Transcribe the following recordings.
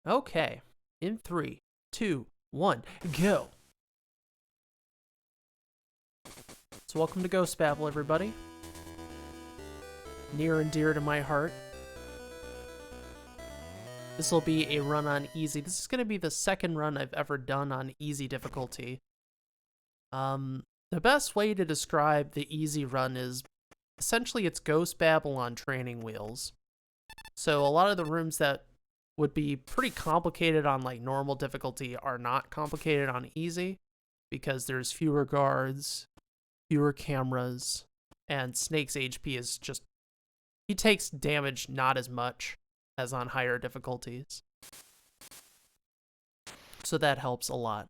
Okay, in 3, 2, 1, go! So welcome to Ghost Babel, everybody. Near and dear to my heart. This will be a run on easy. This is going to be the second run I've ever done on easy difficulty. The best way to describe the easy run is essentially it's Ghost Babel on training wheels. So a lot of the rooms that would be pretty complicated on like normal difficulty are not complicated on easy because there's fewer guards, fewer cameras, and Snake's HP is just, he takes damage not as much as on higher difficulties. So that helps a lot.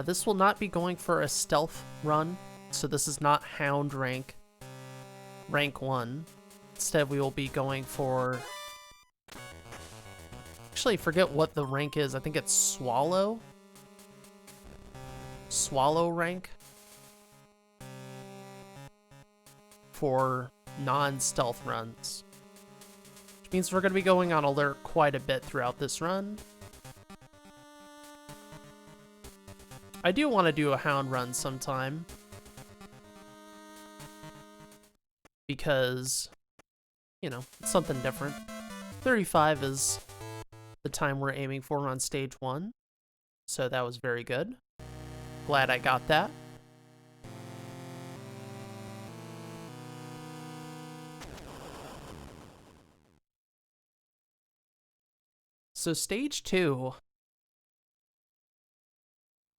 This will not be going for a stealth run, so this is not Hound rank 1. Instead, we will be going for... Actually, I forget what the rank is. I think it's Swallow? Swallow rank? For non-stealth runs. Which means we're going to be going on alert quite a bit throughout this run. I do want to do a Hound run sometime. Because... you know, it's something different. 35 is the time we're aiming for on stage 1. So that was very good. Glad I got that. So stage 2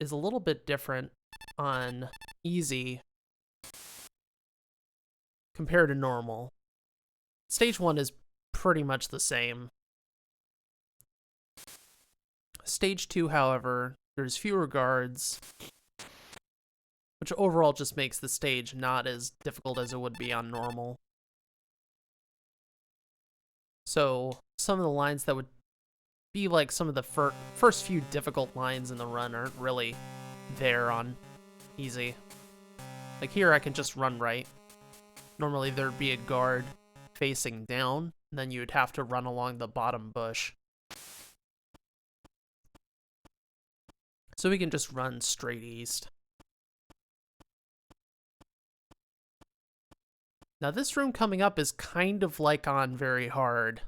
is a little bit different on easy compared to normal. Stage 1 is pretty much the same. Stage 2, however, there's fewer guards, which overall just makes the stage not as difficult as it would be on normal. So some of the lines that would be like some of the first few difficult lines in the run aren't really there on easy. Like here I can just run right. Normally there'd be a guard facing down, and then you'd have to run along the bottom bush. So we can just run straight east. Now this room coming up is kind of like on very hard.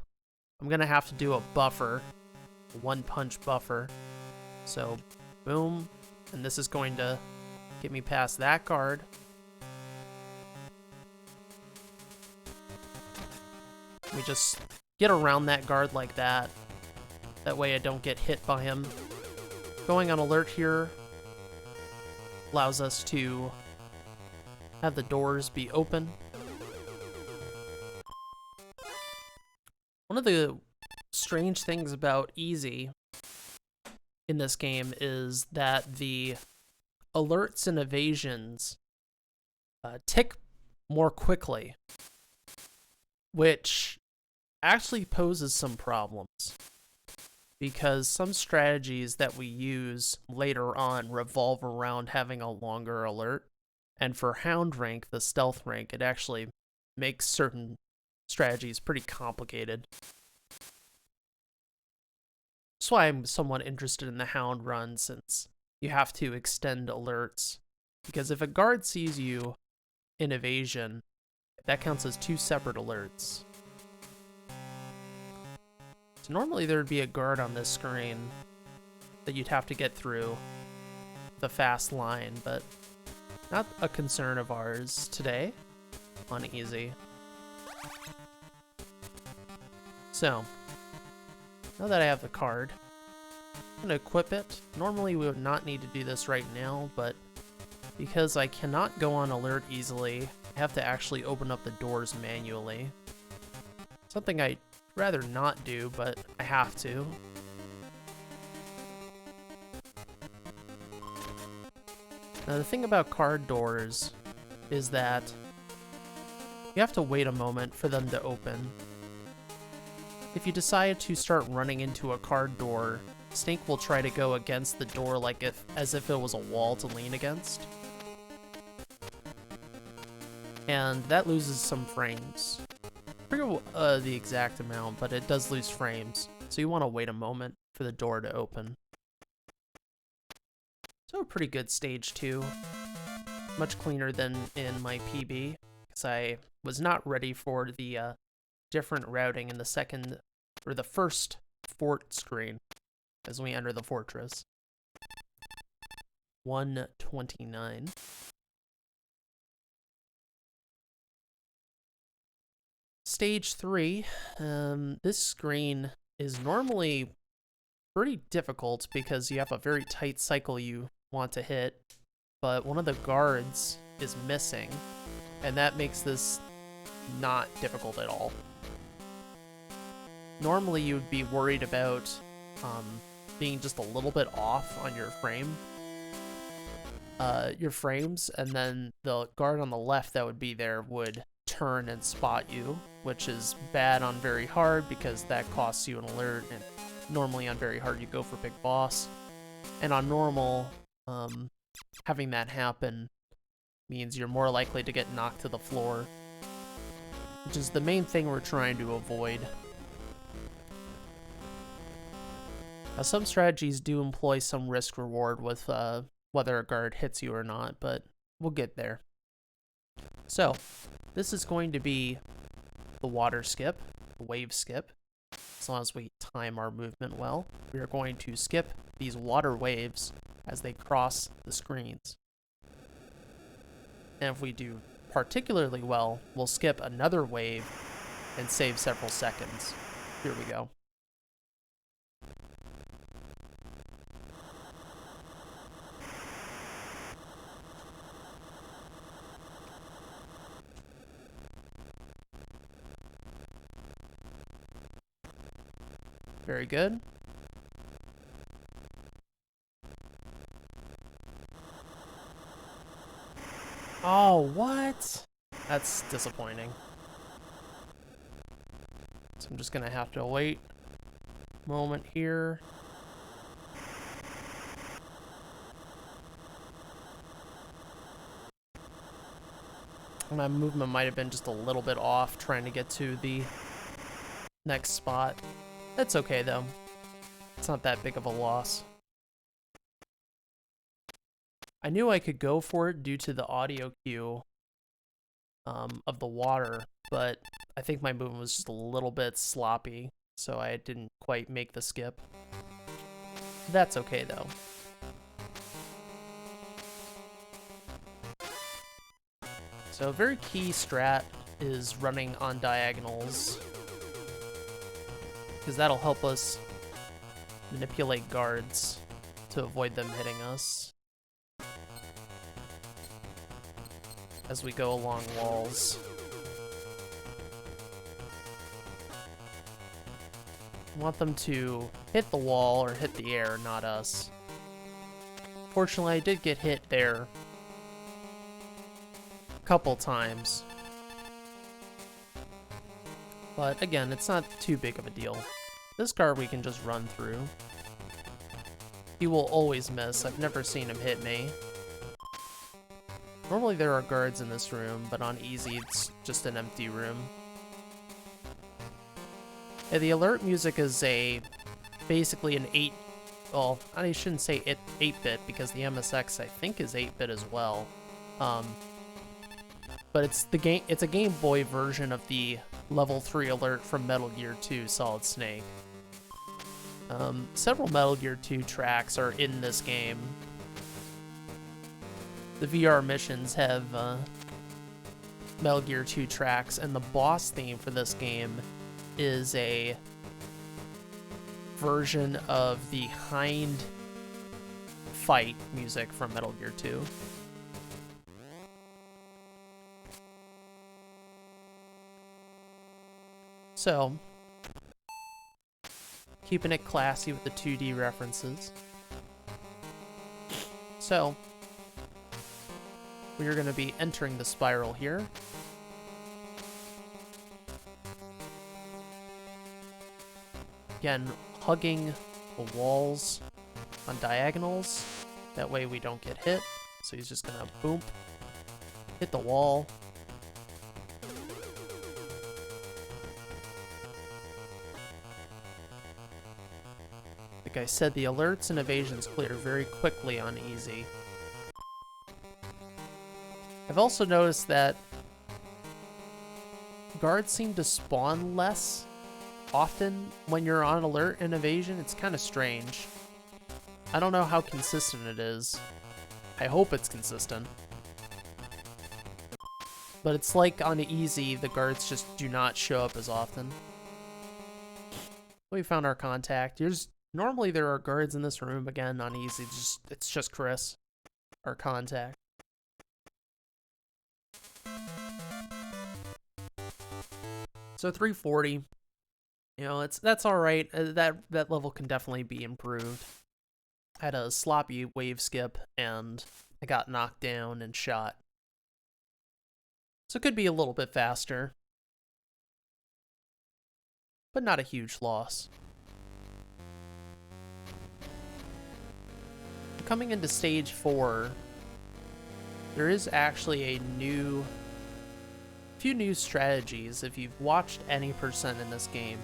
I'm gonna have to do a buffer, a one-punch buffer. So, boom, and this is going to get me past that guard. We just get around that guard like that. That way I don't get hit by him. Going on alert here allows us to have the doors be open. One of the strange things about easy in this game is that the alerts and evasions tick more quickly, which actually poses some problems because some strategies that we use later on revolve around having a longer alert, and for Hound rank, the stealth rank, it actually makes certain strategies pretty complicated. That's why I'm somewhat interested in the Hound run, since you have to extend alerts, because if a guard sees you in evasion, that counts as 2 separate alerts. So normally there would be a guard on this screen that you'd have to get through the fast line, but not a concern of ours today on easy. So, now that I have the card, I'm going to equip it. Normally we would not need to do this right now, but because I cannot go on alert easily, I have to actually open up the doors manually. Something I'd rather not do, but I have to. Now the thing about card doors is that you have to wait a moment for them to open. If you decide to start running into a card door, Snake will try to go against the door like as if it was a wall to lean against. And that loses some frames. I forget the exact amount, but it does lose frames. So you want to wait a moment for the door to open. So a pretty good stage 2. Much cleaner than in my PB, because I was not ready for the different routing in the second, or the first fort screen as we enter the fortress. 129. Stage 3, this screen is normally pretty difficult because you have a very tight cycle you want to hit, but one of the guards is missing, and that makes this not difficult at all. Normally you would be worried about being just a little bit off on your frames, and then the guard on the left that would be there would turn and spot you, which is bad on very hard because that costs you an alert, and normally on very hard you go for big boss, and on normal having that happen means you're more likely to get knocked to the floor, which is the main thing we're trying to avoid. Now, some strategies do employ some risk reward with whether a guard hits you or not, but we'll get there. So this is going to be the water skip, the wave skip. As long as we time our movement well, we are going to skip these water waves as they cross the screens. And if we do particularly well, we'll skip another wave and save several seconds. Here we go. Very good. Oh, what? That's disappointing. So I'm just gonna have to wait a moment here. My movement might have been just a little bit off trying to get to the next spot. That's okay though. It's not that big of a loss. I knew I could go for it due to the audio cue of the water, but I think my movement was just a little bit sloppy, so I didn't quite make the skip. That's okay though. So a very key strat is running on diagonals, because that'll help us manipulate guards to avoid them hitting us as we go along walls. We want them to hit the wall or hit the air, not us. Fortunately, I did get hit there a couple times. But again, it's not too big of a deal. This guard we can just run through. He will always miss. I've never seen him hit me. Normally there are guards in this room, but on easy it's just an empty room. Yeah, the alert music is basically an 8, well, I shouldn't say 8-bit because the MSX I think is 8-bit as well. But it's a Game Boy version of the level 3 alert from Metal Gear 2 Solid Snake. Several Metal Gear 2 tracks are in this game. The VR missions have Metal Gear 2 tracks, and the boss theme for this game is a version of the Hind fight music from Metal Gear 2. So, keeping it classy with the 2D references. So, we are going to be entering the spiral here. Again, hugging the walls on diagonals. That way we don't get hit. So he's just going to boom, hit the wall. Like I said, the alerts and evasions clear very quickly on easy. I've also noticed that guards seem to spawn less often when you're on alert and evasion. It's kind of strange. I don't know how consistent it is. I hope it's consistent. But it's like on easy, the guards just do not show up as often. We found our contact. Normally there are guards in this room again on easy. It's just Chris, our contact. So 340. You know, that's all right. That level can definitely be improved. I had a sloppy wave skip and I got knocked down and shot. So it could be a little bit faster, but not a huge loss. Coming into stage 4, there is actually a few new strategies if you've watched any percent in this game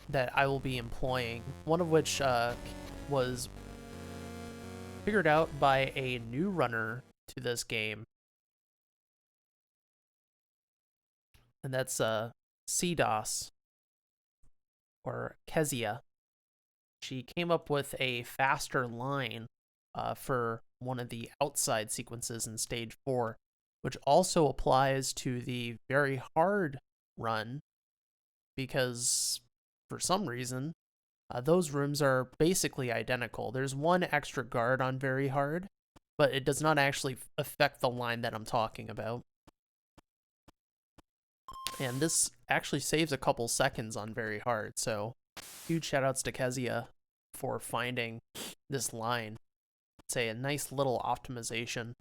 that I will be employing. One of which was figured out by a new runner to this game. And that's CDOS, or Kezia. She came up with a faster line for one of the outside sequences in stage 4, which also applies to the very hard run, because for some reason, those rooms are basically identical. There's one extra guard on very hard, but it does not actually affect the line that I'm talking about. And this actually saves a couple seconds on very hard, so huge shoutouts to Kezia for finding this line. It's a nice little optimization.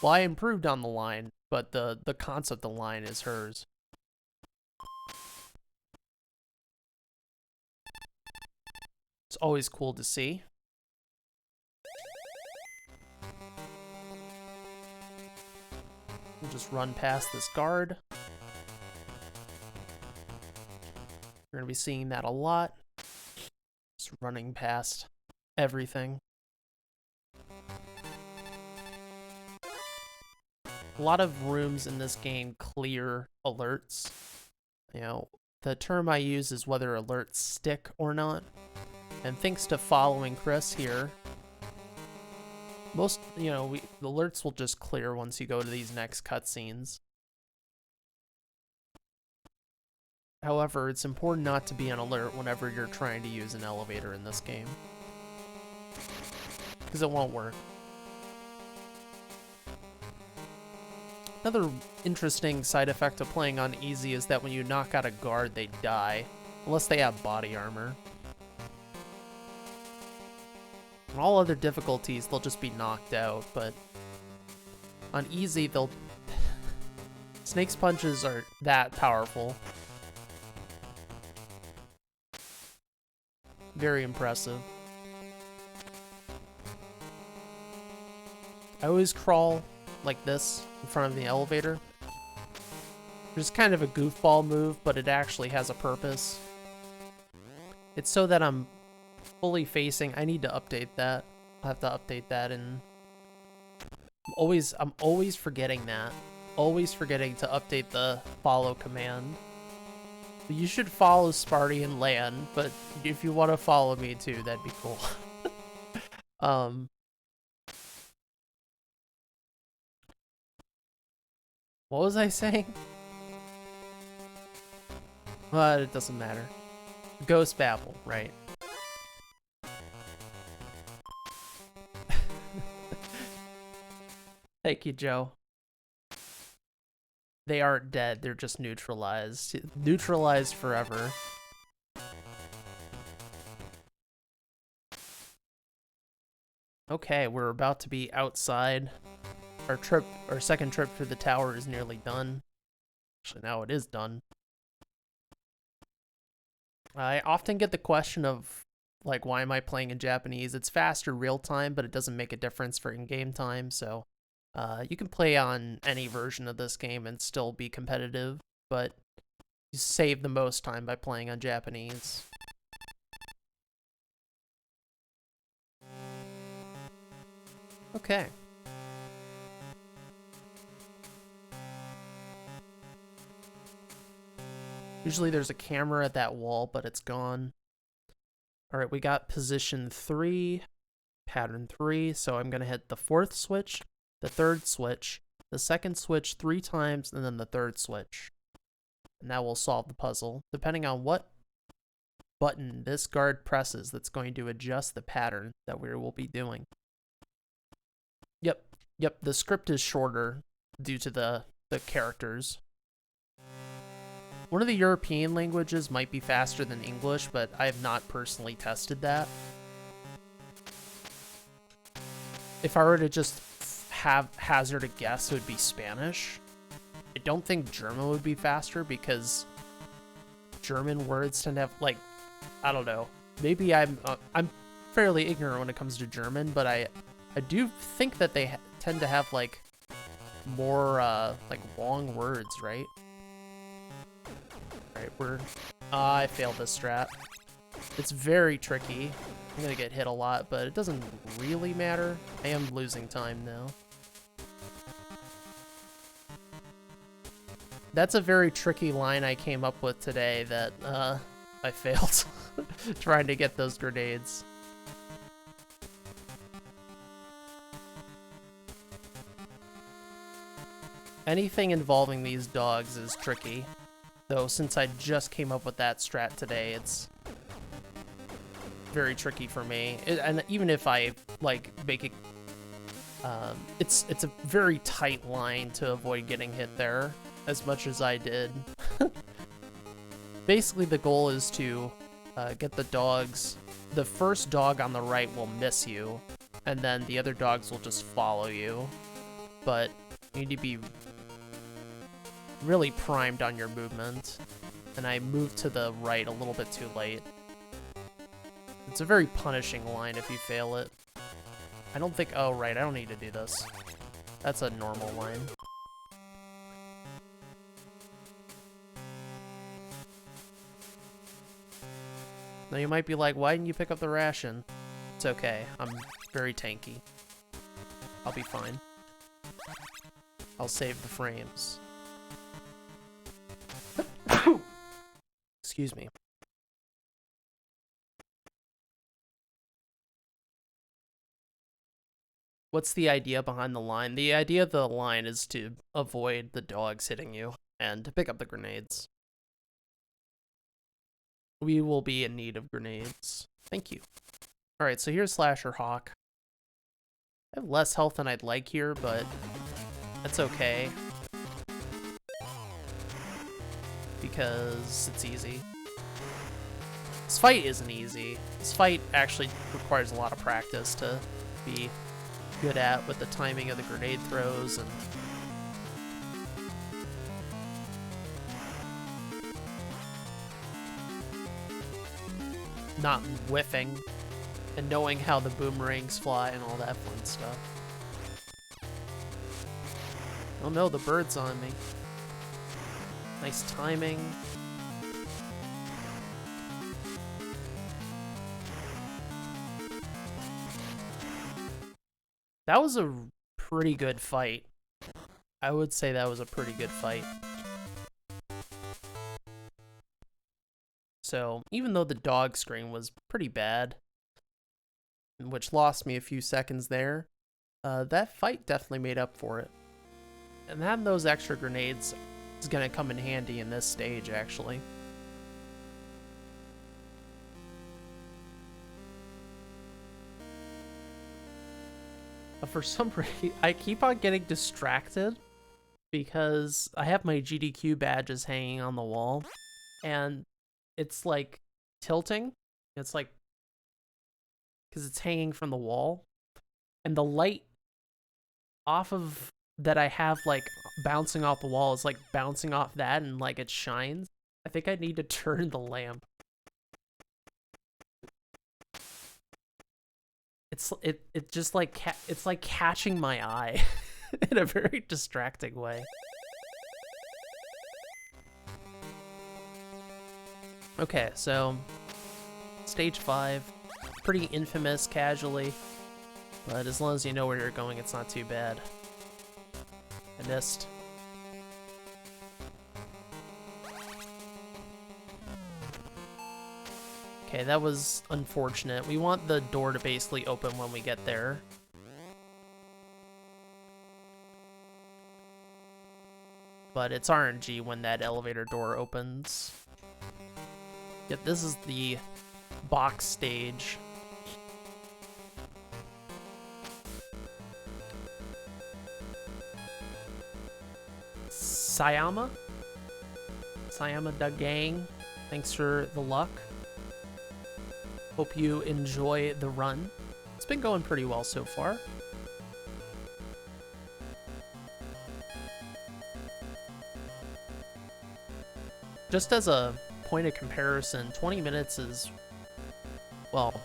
Well, I improved on the line, but the concept of the line is hers. It's always cool to see. We'll just run past this guard. We're going to be seeing that a lot. Just running past everything. A lot of rooms in this game clear alerts. You know, the term I use is whether alerts stick or not. And thanks to following Chris here, the alerts will just clear once you go to these next cutscenes. However, it's important not to be on alert whenever you're trying to use an elevator in this game, because it won't work. Another interesting side effect of playing on easy is that when you knock out a guard, they die, unless they have body armor. On all other difficulties, they'll just be knocked out, but on easy, Snake's punches are that powerful. Very impressive. I always crawl like this in front of the elevator. It's kind of a goofball move, but it actually has a purpose. It's so that I'm fully facing. I need to update that. I'll have to update that, and I'm always forgetting that. Always forgetting to update the follow command. You should follow Sparty and Lan, but if you want to follow me too, that'd be cool. What was I saying? But it doesn't matter. Ghost Babel, right? Thank you, Joe. They aren't dead, they're just neutralized. Neutralized forever. Okay, we're about to be outside. Our second trip through the tower is nearly done. Actually, now it is done. I often get the question of, like, why am I playing in Japanese? It's faster real time, but it doesn't make a difference for in-game time, so you can play on any version of this game and still be competitive, but you save the most time by playing on Japanese. Okay. Usually there's a camera at that wall, but it's gone. All right, we got position 3, pattern 3, so I'm gonna hit the 4th switch, the 3rd switch, the 2nd switch 3 times, and then the 3rd switch. And that will solve the puzzle. Depending on what button this guard presses, that's going to adjust the pattern that we will be doing. Yep, the script is shorter due to the characters. One of the European languages might be faster than English, but I have not personally tested that. If I were to just hazard a guess, it would be Spanish. I don't think German would be faster because German words tend to have, like, I don't know. Maybe I'm fairly ignorant when it comes to German, but I do think that they tend to have, like, more, like, long words, right? Alright, I failed this strat. It's very tricky. I'm gonna get hit a lot, but it doesn't really matter. I am losing time now. That's a very tricky line I came up with today that, I failed trying to get those grenades. Anything involving these dogs is tricky. Though, since I just came up with that strat today, it's very tricky for me. And even if I, like, make it... it's a very tight line to avoid getting hit there, as much as I did. Basically, the goal is to get the dogs... The first dog on the right will miss you, and then the other dogs will just follow you. But you need to be really primed on your movement, and I moved to the right a little bit too late. It's a very punishing line if you fail it. I don't think... Oh, right, I don't need to do this. That's a normal line. Now you might be like, why didn't you pick up the ration? It's okay, I'm very tanky. I'll be fine. I'll save the frames. Excuse me. What's the idea behind the line? The idea of the line is to avoid the dogs hitting you and to pick up the grenades. We will be in need of grenades. Thank you. Alright, so here's Slasher Hawk. I have less health than I'd like here, but that's okay. Because it's easy. This fight isn't easy. This fight actually requires a lot of practice to be good at with the timing of the grenade throws and not whiffing and knowing how the boomerangs fly and all that fun stuff. Oh no, the bird's on me. Nice timing. That was a pretty good fight. I would say that was a pretty good fight. So, even though the dog screen was pretty bad, which lost me a few seconds there, that fight definitely made up for it. And having those extra grenades is going to come in handy in this stage, actually. For some reason, I keep on getting distracted because I have my GDQ badges hanging on the wall, and it's like tilting. It's like, because it's hanging from the wall, and the light off of that I have like bouncing off the wall is like bouncing off that, and like it shines. I think I need to turn the lamp. It just like it's like catching my eye in a very distracting way. Okay, so stage 5, pretty infamous casually. But as long as you know where you're going, it's not too bad. I missed. Okay, that was unfortunate. We want the door to basically open when we get there. But it's RNG when that elevator door opens. Yep, this is the box stage. Sayama the gang. Thanks for the luck. Hope you enjoy the run. It's been going pretty well so far. Just as a point of comparison, 20 minutes is, well,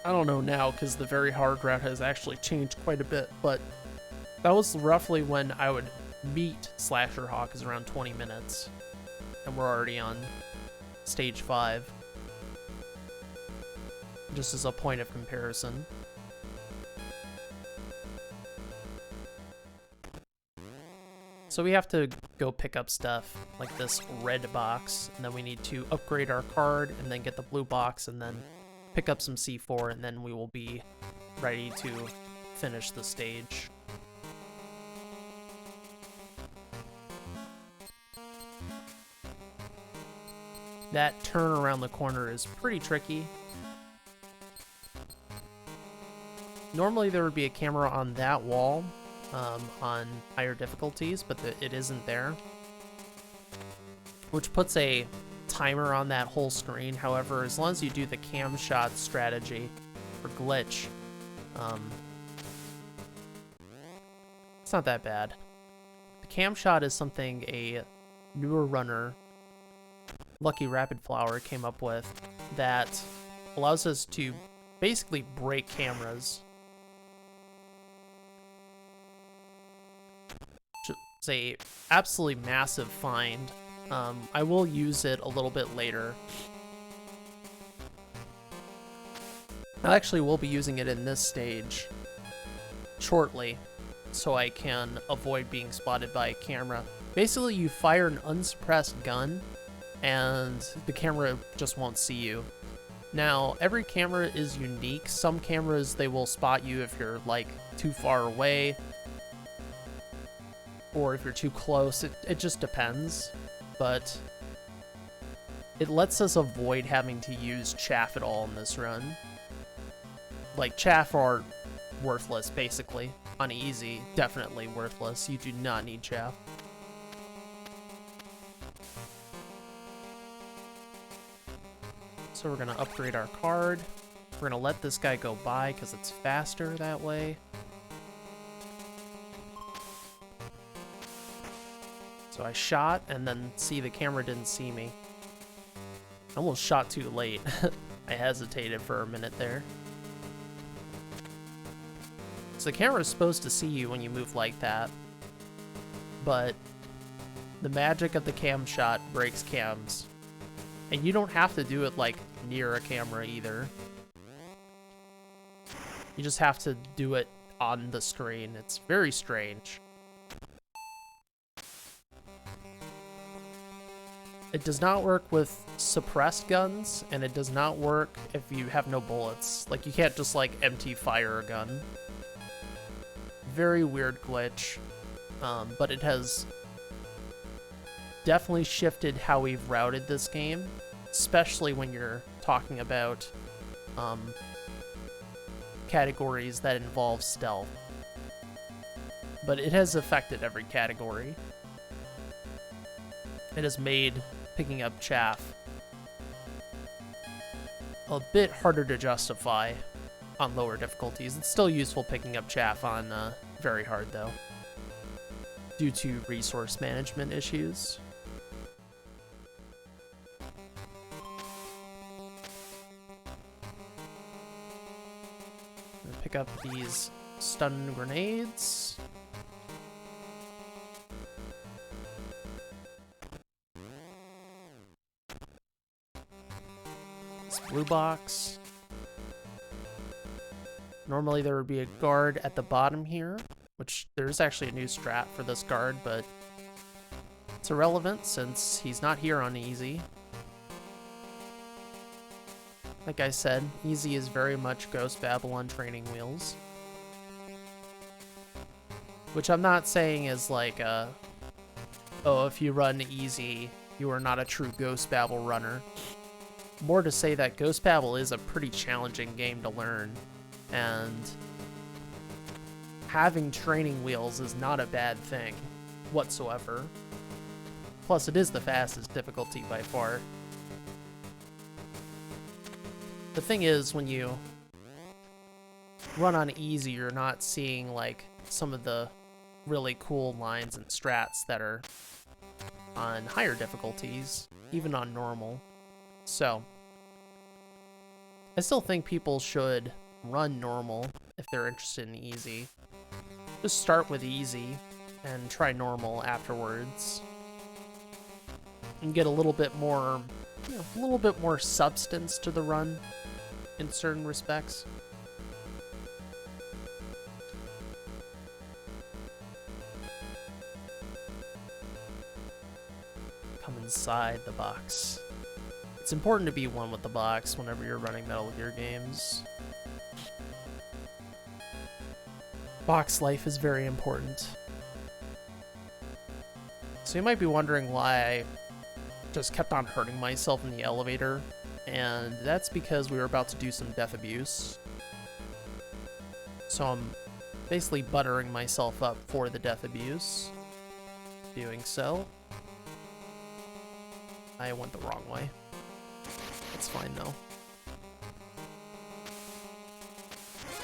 I don't know now because the very hard route has actually changed quite a bit, but that was roughly when I would meet Slasher Hawk, is around 20 minutes. And we're already on stage 5. Just as a point of comparison. So we have to go pick up stuff like this red box, and then we need to upgrade our card, and then get the blue box, and then pick up some C4, and then we will be ready to finish the stage. That turn around the corner is pretty tricky. Normally there would be a camera on that wall on higher difficulties, but it isn't there, which puts a timer on that whole screen. However, as long as you do the cam shot strategy or glitch, it's not that bad. The cam shot is something a newer runner, Lucky Rapid Flower, came up with that allows us to basically break cameras. It's a absolutely massive find. I will use it a little bit later. I actually will be using it in this stage shortly, so I can avoid being spotted by a camera. Basically, you fire an unsuppressed gun, and the camera just won't see you. Now, every camera is unique. Some cameras, they will spot you if you're, like, too far away, or if you're too close. It just depends, but it lets us avoid having to use chaff at all in this run. Like, chaff are worthless, basically. On easy, definitely worthless. You do not need chaff. So we're gonna upgrade our card. We're gonna let this guy go by because it's faster that way. So I shot, and then see the camera didn't see me. I almost shot too late. I hesitated for a minute there. So the camera is supposed to see you when you move like that, but the magic of the cam shot breaks cams. And you don't have to do it, like, near a camera either. You just have to do it on the screen. It's very strange. It does not work with suppressed guns, and it does not work if you have no bullets. Like, you can't just, like, empty fire a gun. Very weird glitch, but it has definitely shifted how we've routed this game, especially when you're talking about categories that involve stealth. But it has affected every category. It has made picking up chaff a bit harder to justify on lower difficulties. It's still useful picking up chaff on very hard, though, due to resource management issues. I'm gonna pick up these stun grenades. This blue box. Normally there would be a guard at the bottom here, which there's actually a new strat for this guard, but it's irrelevant since he's not here on easy. Like I said, easy is very much Ghost Babylon training wheels. Which I'm not saying is like oh, if you run easy, you are not a true Ghost Babel runner. More to say that Ghost Babel is a pretty challenging game to learn, and having training wheels is not a bad thing whatsoever. Plus, it is the fastest difficulty by far. The thing is, when you run on easy, you're not seeing like some of the really cool lines and strats that are on higher difficulties, even on normal. So, I still think people should run normal if they're interested in easy. Just start with easy and try normal afterwards. And get a little bit more, a little bit more substance to the run in certain respects. Come inside the box. It's important to be one with the box whenever you're running Metal Gear games. Box life is very important. So you might be wondering why I just kept on hurting myself in the elevator, and that's because we were about to do some death abuse. So I'm basically buttering myself up for the death abuse. Doing so, I went the wrong way. It's fine though.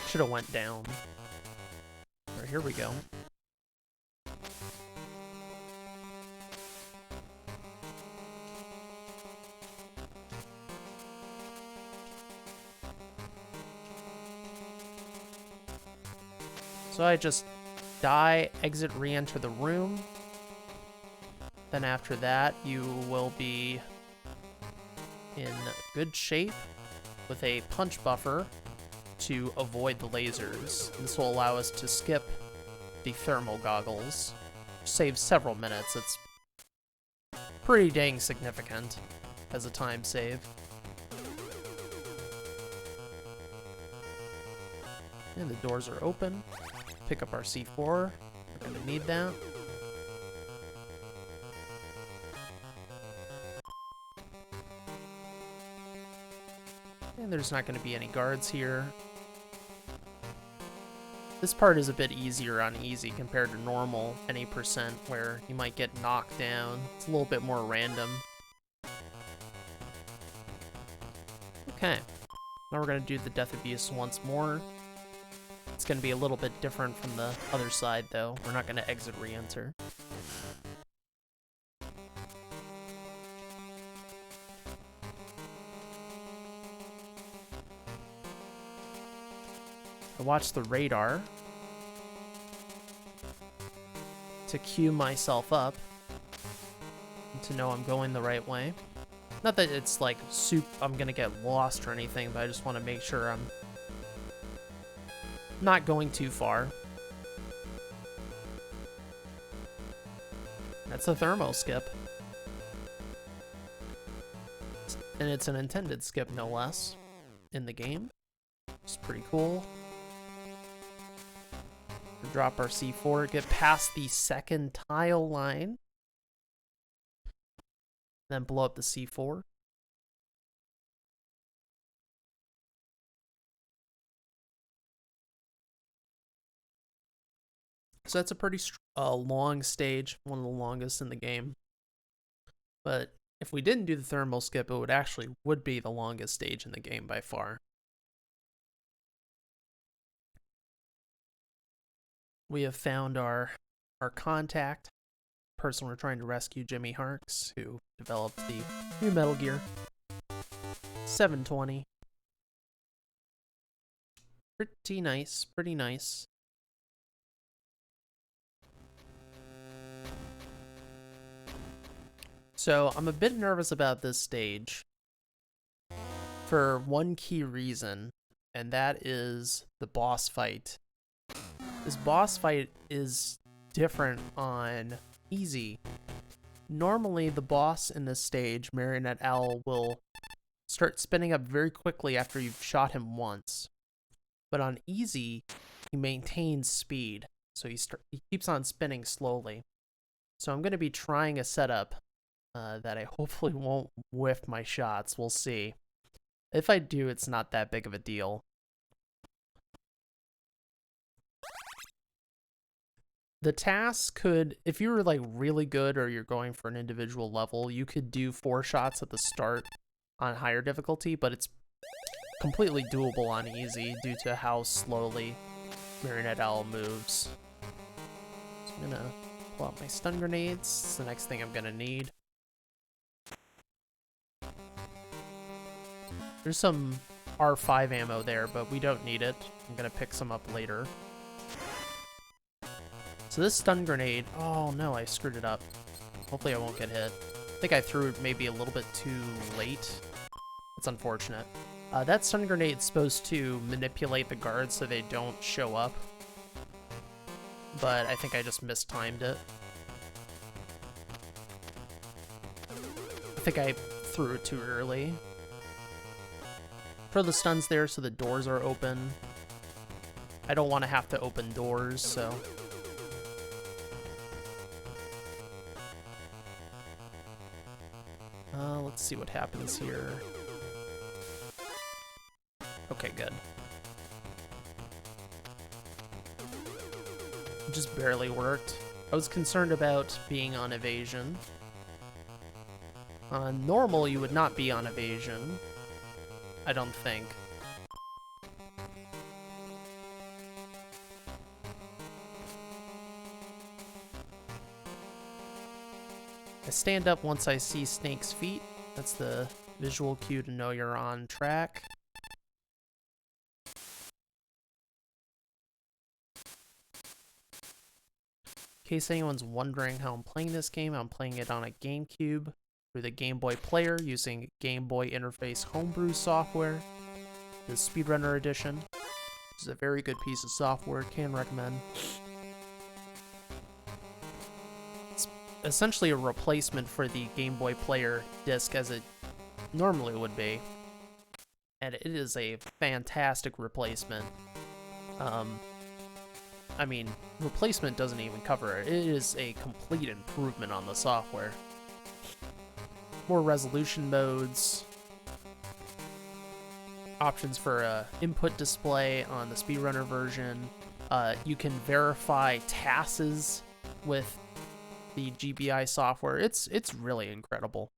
Should have went down. Alright, here we go. So I just die, exit, re-enter the room. Then after that, you will be in good shape with a punch buffer to avoid the lasers. This will allow us to skip the thermal goggles, which saves several minutes. It's pretty dang significant as a time save. And the doors are open. Pick up our C4. We're gonna need that. And there's not going to be any guards here. This part is a bit easier on easy compared to normal any percent, where you might get knocked down. It's a little bit more random. Okay, now we're going to do the death abuse once more. It's going to be a little bit different from the other side though. We're not going to exit re-enter. I watch the radar to cue myself up and to know I'm going the right way. Not that it's like I'm gonna get lost or anything, but I just want to make sure I'm not going too far. That's a thermo skip. And it's an intended skip, no less, in the game. It's pretty cool. Drop our C4, get past the second tile line, then blow up the C4. So that's a pretty long stage, one of the longest in the game. But if we didn't do the thermal skip, it would be the longest stage in the game by far. We have found our contact, person we're trying to rescue, Jimmy Harks, who developed the new Metal Gear 720. Pretty nice, pretty nice. So I'm a bit nervous about this stage for one key reason. and that is the boss fight. This boss fight is different on easy. Normally, the boss in this stage, Marionette Owl, will start spinning up very quickly after you've shot him once. But on easy, he maintains speed, so he keeps on spinning slowly. So I'm going to be trying a setup that I hopefully won't whiff my shots. We'll see. If I do, it's not that big of a deal. The task could, if you were like really good or you're going for an individual level, you could do 4 shots at the start on higher difficulty, but it's completely doable on easy due to how slowly Marionette Owl moves. So I'm gonna pull out my stun grenades. It's the next thing I'm gonna need. There's some R5 ammo there, but we don't need it. I'm gonna pick some up later. So this stun grenade, oh no, I screwed it up. Hopefully I won't get hit. I think I threw it maybe a little bit too late. That's unfortunate. That stun grenade's supposed to manipulate the guards so they don't show up. But I think I just mistimed it. I think I threw it too early. Throw the stuns there so the doors are open. I don't want to have to open doors, so... let's see what happens here. Okay, good. It just barely worked. I was concerned about being on evasion. On normal, you would not be on evasion. I don't think. I stand up once I see Snake's feet. That's the visual cue to know you're on track. In case anyone's wondering how I'm playing this game, I'm playing it on a GameCube through the Game Boy Player using Game Boy Interface Homebrew software, the Speedrunner Edition. This is a very good piece of software, can recommend. It's essentially a replacement for the Game Boy Player disc as it normally would be, and it is a fantastic replacement. I mean, replacement doesn't even cover it. It is a complete improvement on the software. More resolution modes, options for input display on the speedrunner version. You can verify TASes with the GBI software. It's really incredible.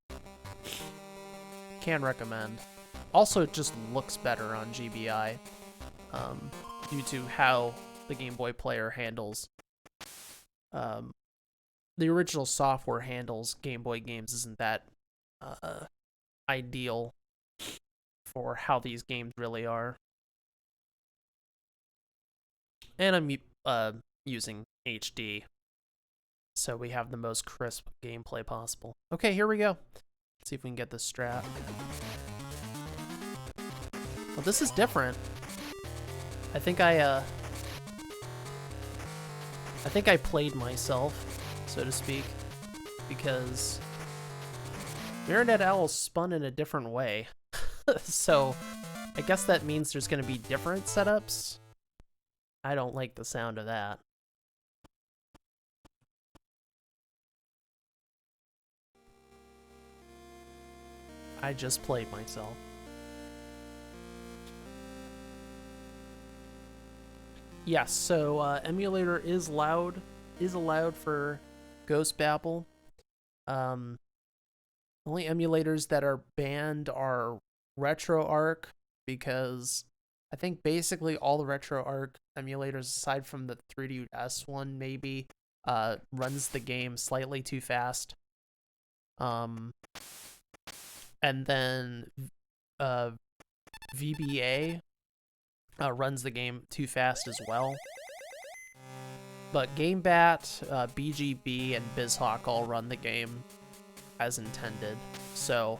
Can recommend. Also, it just looks better on GBI due to how the Game Boy Player handles. The original software handles Game Boy games isn't that ideal for how these games really are. And I'm using HD, so we have the most crisp gameplay possible. Okay, here we go. Let's see if we can get this strat. Well, this is different. I think I played myself, so to speak, because Marionette Owl spun in a different way. So I guess that means there's going to be different setups. I don't like the sound of that. I just played myself. Yes, so emulator is allowed for Ghost Babel. Only emulators that are banned are RetroArch, because I think basically all the RetroArch emulators, aside from the 3DS one, maybe runs the game slightly too fast. And then VBA runs the game too fast as well. But GameBat, BGB, and BizHawk all run the game as intended. So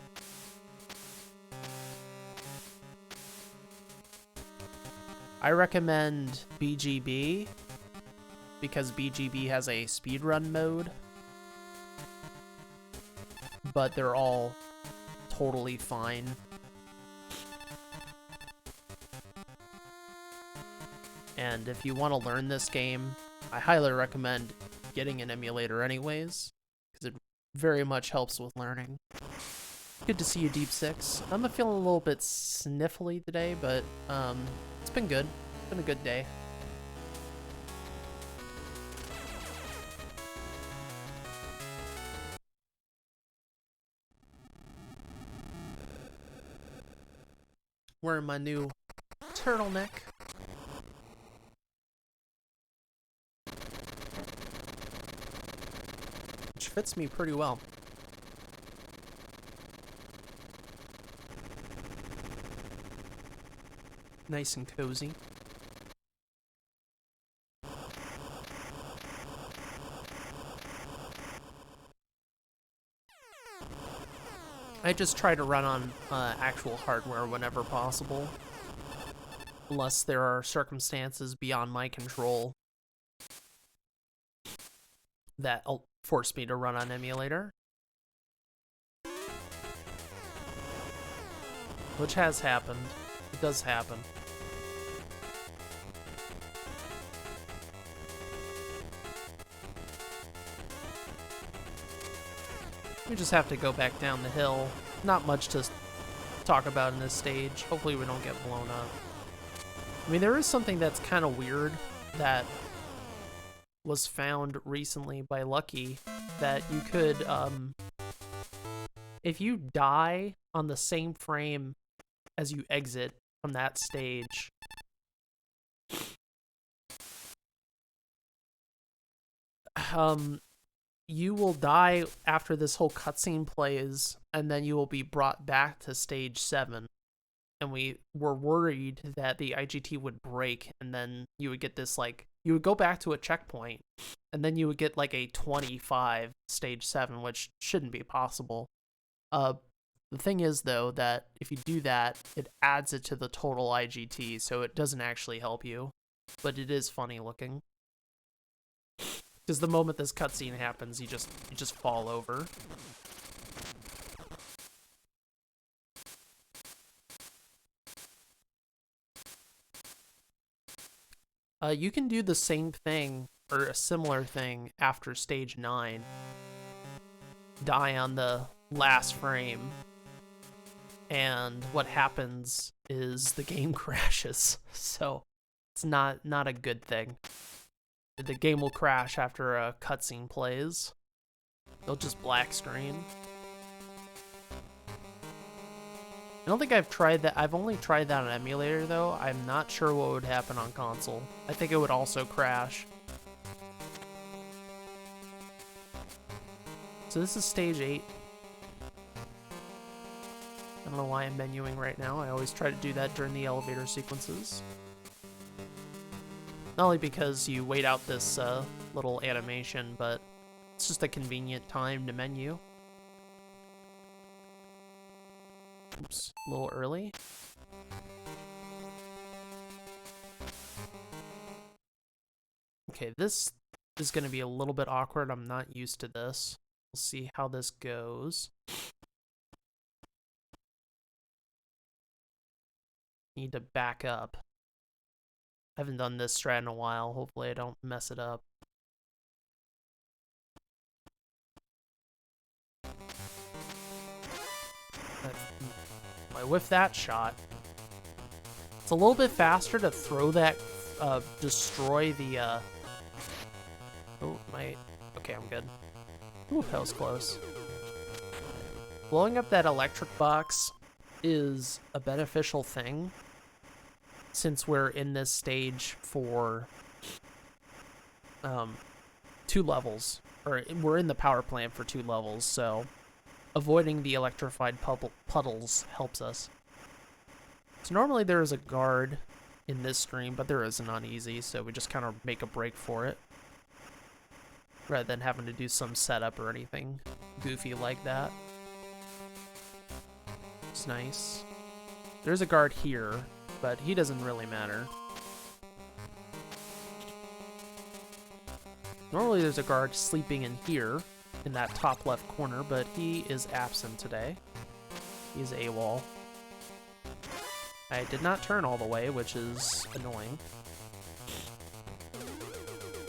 I recommend BGB because BGB has a speedrun mode, but they're all totally fine. And if you want to learn this game, I highly recommend getting an emulator anyways, because it very much helps with learning. Good to see you, Deep Six. I'm feeling a little bit sniffly today, but it's been good. It's been a good day. Wearing my new turtleneck. Which fits me pretty well. Nice and cozy. I just try to run on actual hardware whenever possible, unless there are circumstances beyond my control that'll force me to run on emulator. Which has happened. It does happen. We just have to go back down the hill. Not much to talk about in this stage. Hopefully we don't get blown up. I mean, there is something that's kind of weird that was found recently by Lucky, that you could, if you die on the same frame as you exit from that stage, you will die after this whole cutscene plays, and then you will be brought back to stage 7. And we were worried that the IGT would break, and then you would get this, like, you would go back to a checkpoint, and then you would get, like, a 25 stage 7, which shouldn't be possible. The thing is, though, that if you do that, it adds it to the total IGT, so it doesn't actually help you. But it is funny looking. Because the moment this cutscene happens, you just fall over. You can do the same thing, or a similar thing, after stage 9. Die on the last frame. And what happens is the game crashes. So, it's not a good thing. The game will crash after a cutscene plays. They'll just black screen. I don't think I've tried that. I've only tried that on emulator, though. I'm not sure what would happen on console. I think it would also crash. So this is stage 8. I don't know why I'm menuing right now. I always try to do that during the elevator sequences. Not only because you wait out this little animation, but it's just a convenient time to menu. Oops, a little early. Okay, this is going to be a little bit awkward. I'm not used to this. We'll see how this goes. Need to back up. I haven't done this strat in a while. Hopefully I don't mess it up. I whiffed that shot. It's a little bit faster to throw that, destroy the, oh, okay, I'm good. Ooh, that was close. Blowing up that electric box is a beneficial thing, since we're in this stage for 2 levels, or we're in the power plant for 2 levels, so avoiding the electrified puddles helps us. So normally there is a guard in this stream, but there isn't on easy, so we just kind of make a break for it, rather than having to do some setup or anything goofy like that. It's nice. There's a guard here, but he doesn't really matter. Normally there's a guard sleeping in here, in that top left corner, but he is absent today. He's AWOL. I did not turn all the way, which is annoying.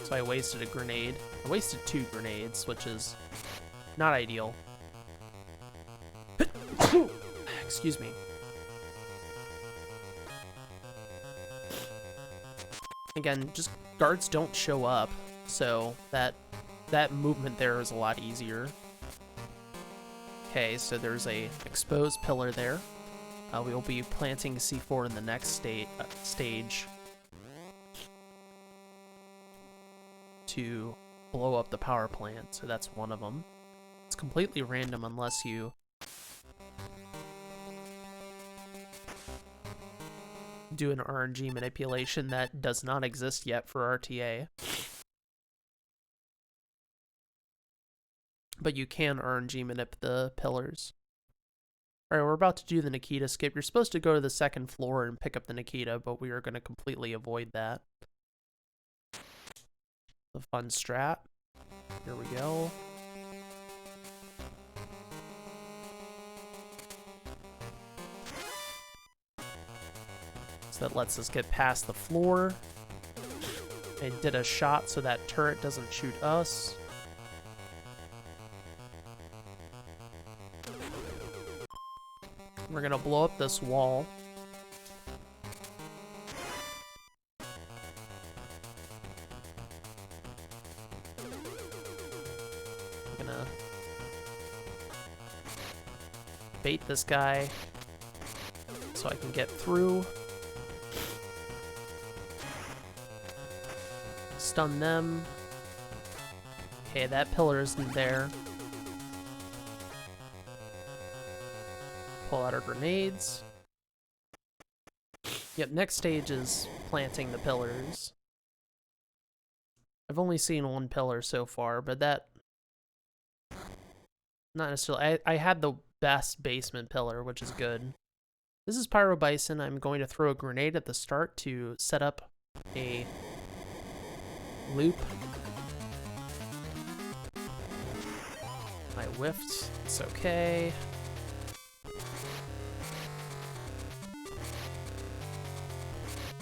So I wasted a grenade. I wasted 2 grenades, which is not ideal. Excuse me. Again, just guards don't show up, so that movement there is a lot easier. Okay, so there's a exposed pillar there. We will be planting C4 in the next stage to blow up the power plant, so that's one of them. It's completely random unless you do an RNG manipulation that does not exist yet for RTA. But you can RNG manip the pillars. Alright, we're about to do the Nikita skip. You're supposed to go to the second floor and pick up the Nikita, but we are going to completely avoid that. The fun strat. Here we go. So that lets us get past the floor. I did a shot so that turret doesn't shoot us. We're gonna blow up this wall. I'm gonna bait this guy so I can get through. Stun them. Okay, that pillar isn't there. Pull out our grenades. Yep, next stage is planting the pillars. I've only seen 1 pillar so far, but that... Not necessarily... I had the best basement pillar, which is good. This is Pyro Bison. I'm going to throw a grenade at the start to set up a loop. I whiffed. It's okay.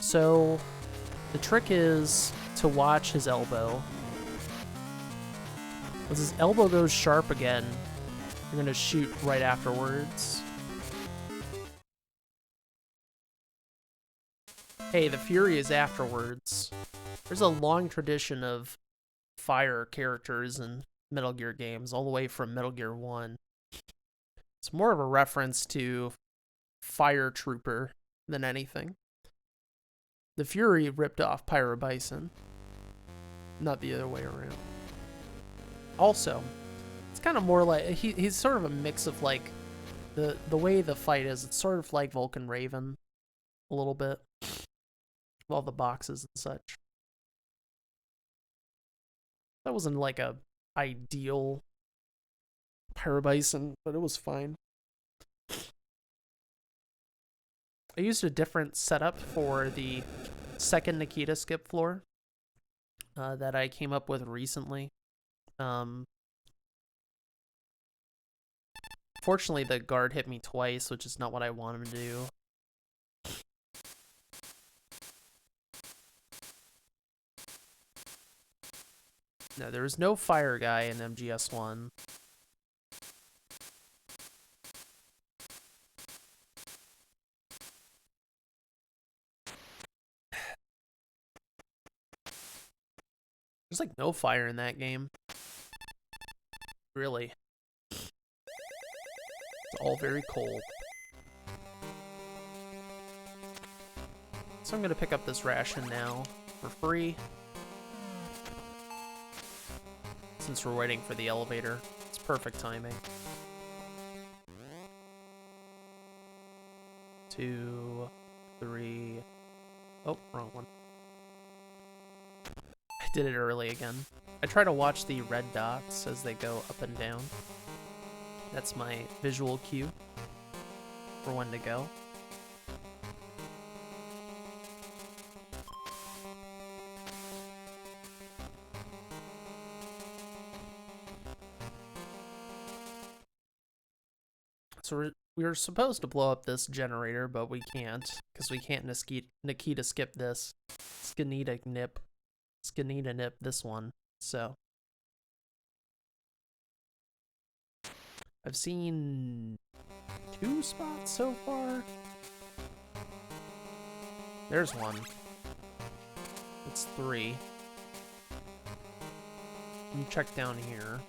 So, the trick is to watch his elbow. As his elbow goes sharp again, you're going to shoot right afterwards. Hey, the Fury is afterwards. There's a long tradition of fire characters in Metal Gear games, all the way from Metal Gear 1. It's more of a reference to Fire Trooper than anything. The Fury ripped off Pyro Bison, not the other way around. Also, it's kind of more like, he's sort of a mix of like, the way the fight is, it's sort of like Vulcan Raven, a little bit. All the boxes and such. That wasn't like a ideal Pyro Bison, but it was fine. I used a different setup for the second Nikita skip floor that I came up with recently. Fortunately, the guard hit me twice, which is not what I want him to do. No, there was no fire guy in MGS1. There's like no fire in that game. Really. It's all very cold. So I'm gonna pick up this ration now for free. Since we're waiting for the elevator. It's perfect timing. 2, 3... Oh, wrong one. I did it early again. I try to watch the red dots as they go up and down. That's my visual cue for when to go. So we're supposed to blow up this generator, but we can't, because we can't Nikita skip this. Skanita nip this one. So I've seen 2 spots so far. There's one. It's 3. Let me check down here.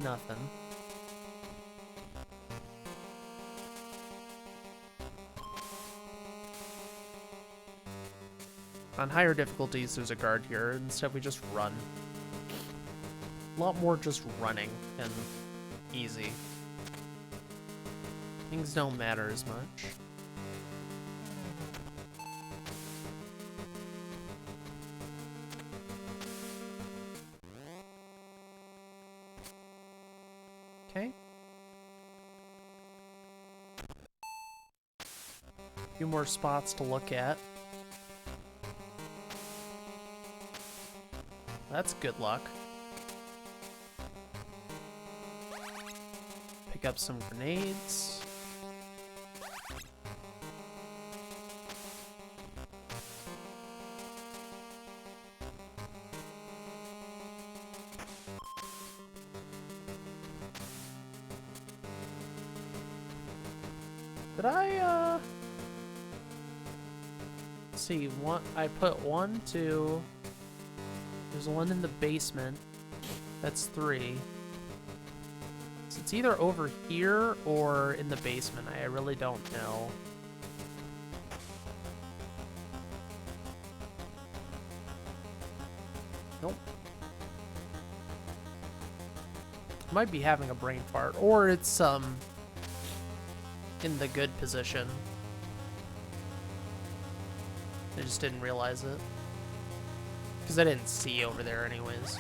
Nothing. On higher difficulties, there's a guard here. Instead, we just run. A lot more just running and easy. Things don't matter as much. Okay. A few more spots to look at. That's good luck. Pick up some grenades. Did I, let's see, I put 1, 2, there's one in the basement, that's 3. So it's either over here or in the basement, I really don't know. Nope. Might be having a brain fart, or it's, in the good position. I just didn't realize it. Because I didn't see over there anyways.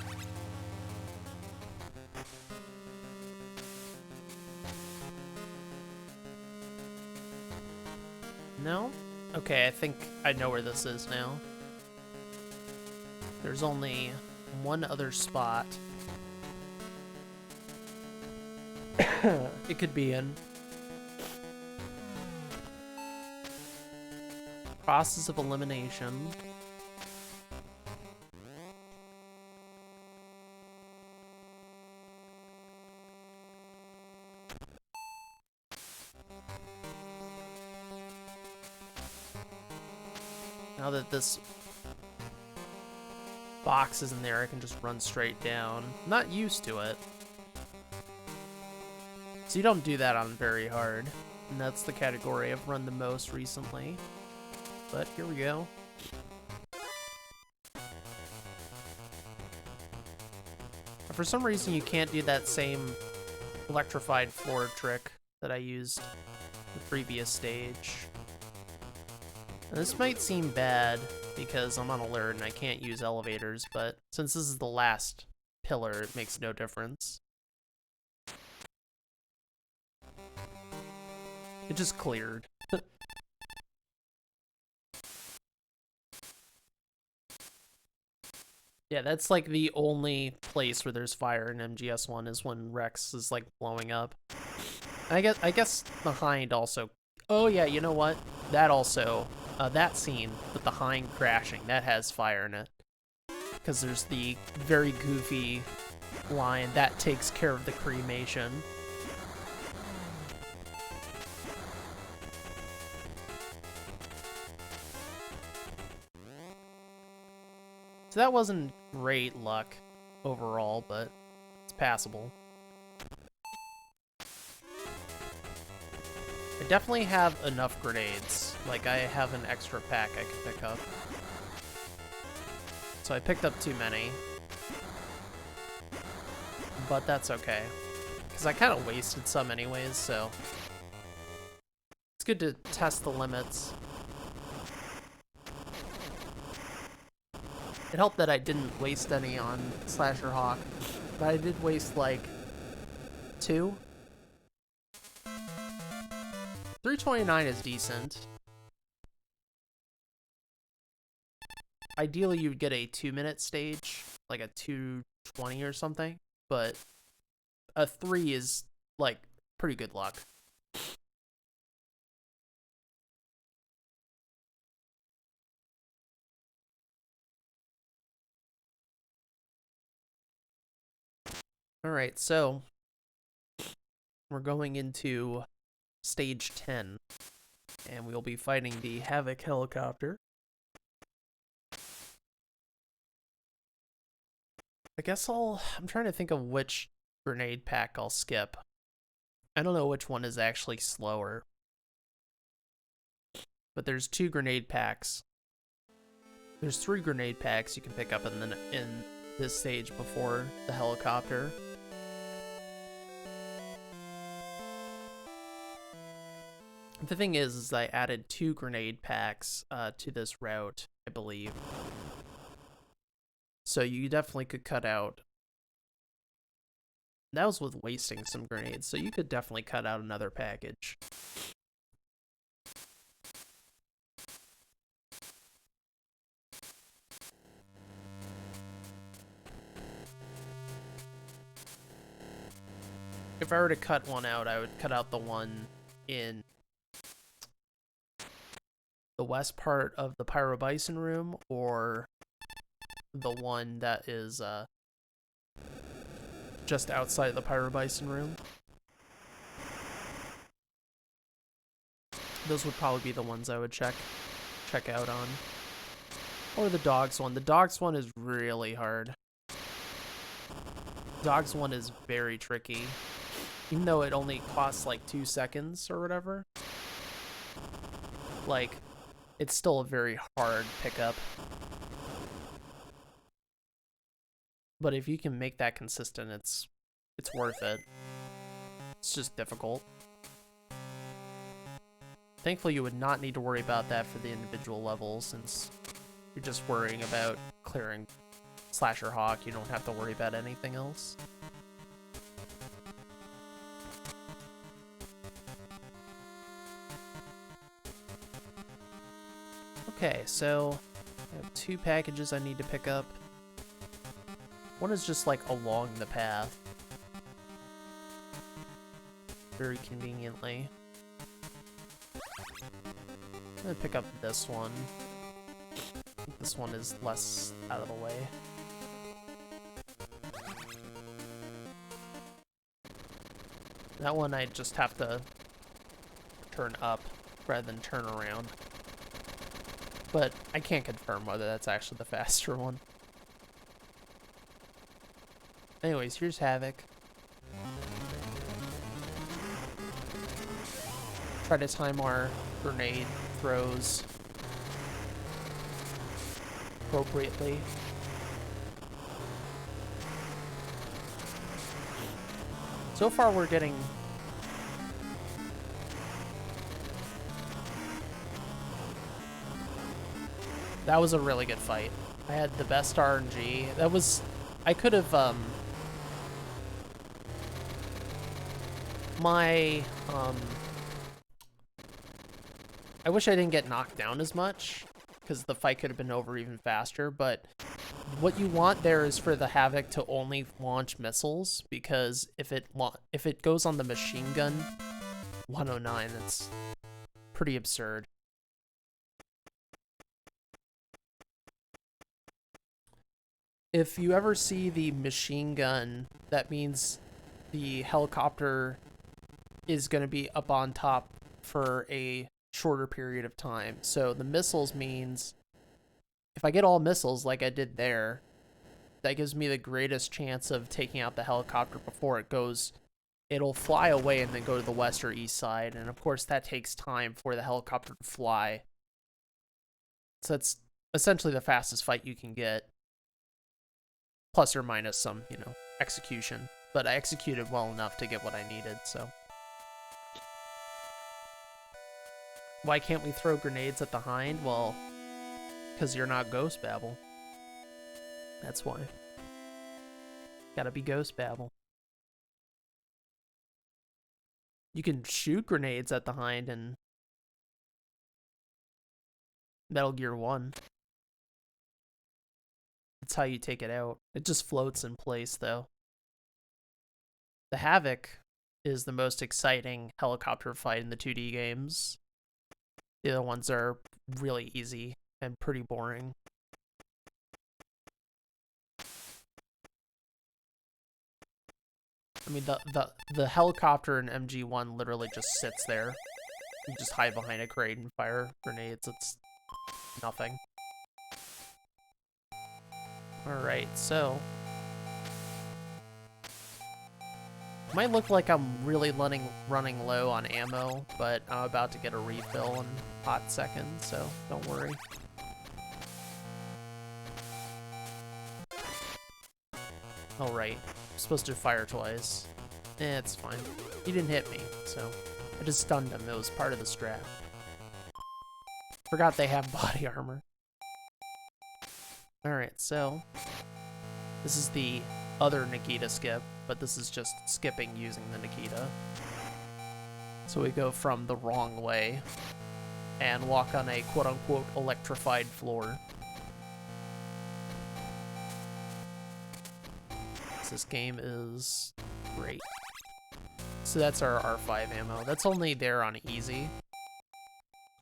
No? Okay, I think I know where this is now. There's only one other spot it could be in. Process of elimination. Now that this box is in there, I can just run straight down. I'm not used to it. So you don't do that on very hard. And that's the category I've run the most recently. But here we go. For some reason, you can't do that same electrified floor trick that I used the previous stage. And this might seem bad because I'm on alert and I can't use elevators, but since this is the last pillar, it makes no difference. It just cleared. Yeah, that's like the only place where there's fire in MGS1 is when Rex is like blowing up. I guess behind also. Oh yeah, you know what? That also, that scene with the hind crashing, that has fire in it. Because there's the very goofy line that takes care of the cremation. So that wasn't great luck overall, but it's passable. I definitely have enough grenades. Like, I have an extra pack I can pick up. So I picked up too many. But that's okay. Because I kind of wasted some anyways, so... It's good to test the limits. It helped that I didn't waste any on Slasher Hawk, but I did waste like 2. 329 is decent. Ideally, you'd get a 2-minute stage, like a 220 or something, but a 3 is, like, pretty good luck. Alright, so we're going into stage 10, and we'll be fighting the Havoc helicopter. I guess I'm trying to think of which grenade pack I'll skip. I don't know which one is actually slower. But there's 2 grenade packs. There's 3 grenade packs you can pick up in this stage before the helicopter. The thing is I added 2 grenade packs to this route, I believe. So you definitely could cut out. That was with wasting some grenades, so you could definitely cut out another package. If I were to cut one out, I would cut out the one in the west part of the Pyrobison room, or the one that is just outside the Pyrobison room. Those would probably be the ones I would check out on. Or the dogs one. The dogs one is really hard. Dogs one is very tricky. Even though it only costs like 2 seconds or whatever. Like, it's still a very hard pickup. But if you can make that consistent, it's worth it. It's just difficult. Thankfully, you would not need to worry about that for the individual levels, since you're just worrying about clearing Slasher Hawk. You don't have to worry about anything else. Okay, so I have 2 packages I need to pick up. One is just like along the path. Very conveniently. I'm gonna pick up this one. I think this one is less out of the way. That one I just have to turn up rather than turn around. But I can't confirm whether that's actually the faster one. Anyways, here's Havoc. Try to time our grenade throws appropriately. So far we're getting that was a really good fight. I had the best RNG. I could have I wish I didn't get knocked down as much, because the fight could have been over even faster, but what you want there is for the Havoc to only launch missiles, because if it goes on the machine gun 109, that's pretty absurd. If you ever see the machine gun, that means the helicopter is going to be up on top for a shorter period of time. So the missiles means if I get all missiles like I did there, that gives me the greatest chance of taking out the helicopter before it goes. It'll fly away and then go to the west or east side, and of course that takes time for the helicopter to fly. So it's essentially the fastest fight you can get. Plus or minus some, execution. But I executed well enough to get what I needed, so. Why can't we throw grenades at the hind? Well, because you're not Ghost Babel. That's why. Gotta be Ghost Babel. You can shoot grenades at the hind in Metal Gear 1. That's how you take it out. It just floats in place, though. The Havoc is the most exciting helicopter fight in the 2D games. The other ones are really easy and pretty boring. I mean, the helicopter in MG1 literally just sits there. You just hide behind a crate and fire grenades. It's nothing. Alright, so... It might look like I'm really running low on ammo, but I'm about to get a refill in a hot second, so don't worry. Oh, right. I'm supposed to fire twice. It's fine. He didn't hit me, so I just stunned him. It was part of the strat. Forgot they have body armor. Alright, so this is the other Nikita skip, but this is just skipping using the Nikita. So we go from the wrong way and walk on a quote-unquote electrified floor. This game is great. So that's our R5 ammo. That's only there on easy.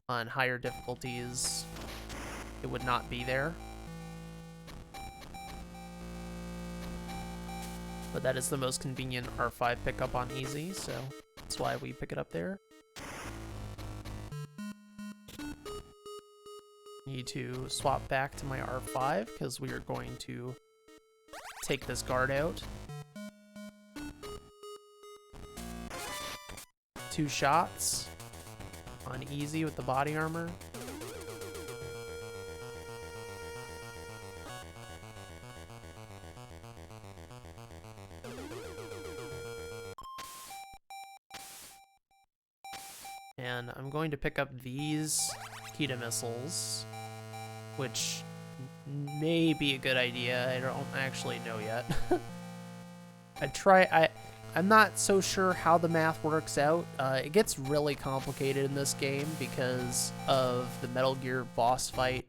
On higher difficulties, it would not be there. But that is the most convenient R5 pickup on easy, so that's why we pick it up there. Need to swap back to my R5 because we are going to take this guard out. 2 shots on easy with the body armor. And I'm going to pick up these Kita missiles, which may be a good idea. I don't actually know yet. I'm not so sure how the math works out. It gets really complicated in this game because of the Metal Gear boss fight.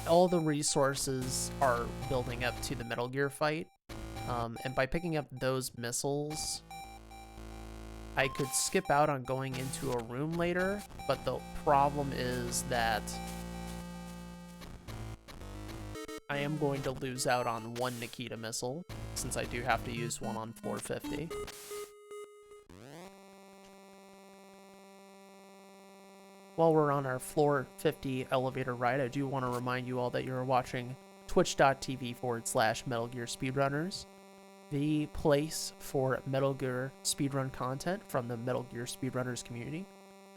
All the resources are building up to the Metal Gear fight, and by picking up those missiles, I could skip out on going into a room later, but the problem is that I am going to lose out on 1 Nikita missile, since I do have to use one on floor 50. While we're on our floor 50 elevator ride, I do want to remind you all that you're watching twitch.tv/Metal Gear Speedrunners, the place for Metal Gear speedrun content from the Metal Gear Speedrunners community.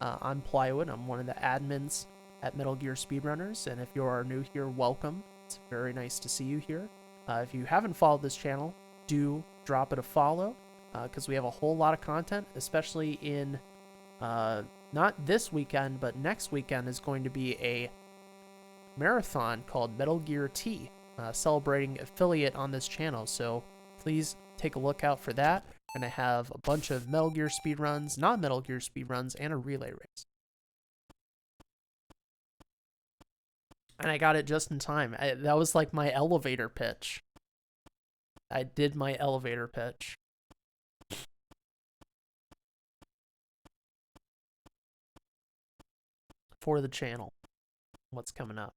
I'm Plywood. I'm one of the admins at Metal Gear Speedrunners, and if you are new here, welcome. It's very nice to see you here. If you haven't followed this channel, do drop it a follow, because we have a whole lot of content, especially in, not this weekend, but next weekend is going to be a marathon called Metal Gear T, celebrating affiliate on this channel, so please take a look out for that. And I have a bunch of Metal Gear speedruns, non-Metal Gear speedruns, and a relay race. And I got it just in time. That was like my elevator pitch. I did my elevator pitch. For the channel. What's coming up?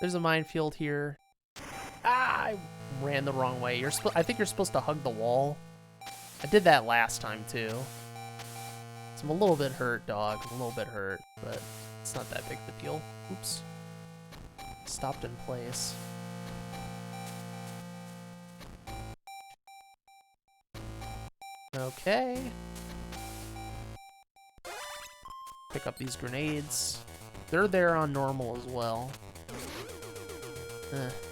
There's a minefield here. Ah, I ran the wrong way. I think you're supposed to hug the wall. I did that last time too. So I'm a little bit hurt, dog. I'm a little bit hurt, but it's not that big of a deal. Oops. Stopped in place. Okay. Pick up these grenades. They're there on normal as well.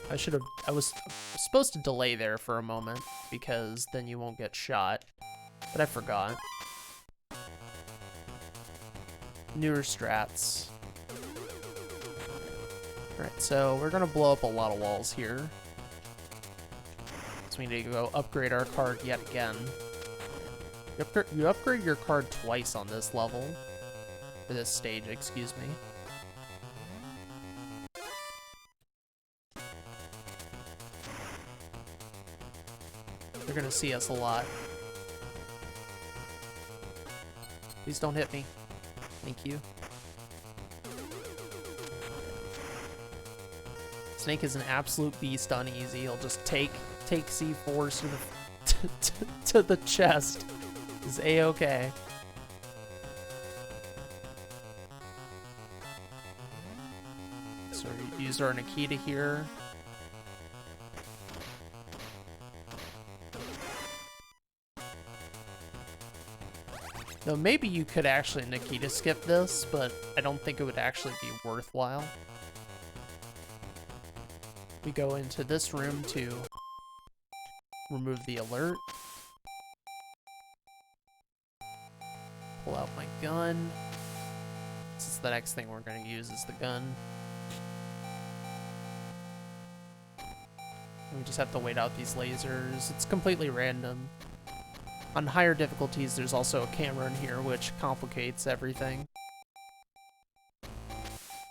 I was supposed to delay there for a moment, because then you won't get shot. But I forgot. Newer strats. Alright, so we're gonna blow up a lot of walls here. So we need to go upgrade our card yet again. You upgrade your card twice on this level. Or this stage, excuse me. They're gonna see us a lot. Please don't hit me. Thank you. Snake is an absolute beast on easy. He'll just take C4s to the to the chest. Is A-okay. So we use our Nikita here. Though maybe you could actually Nikita skip this, but I don't think it would actually be worthwhile. We go into this room to remove the alert. Pull out my gun. This is the next thing we're going to use is the gun. And we just have to wait out these lasers. It's completely random. On higher difficulties, there's also a camera in here, which complicates everything.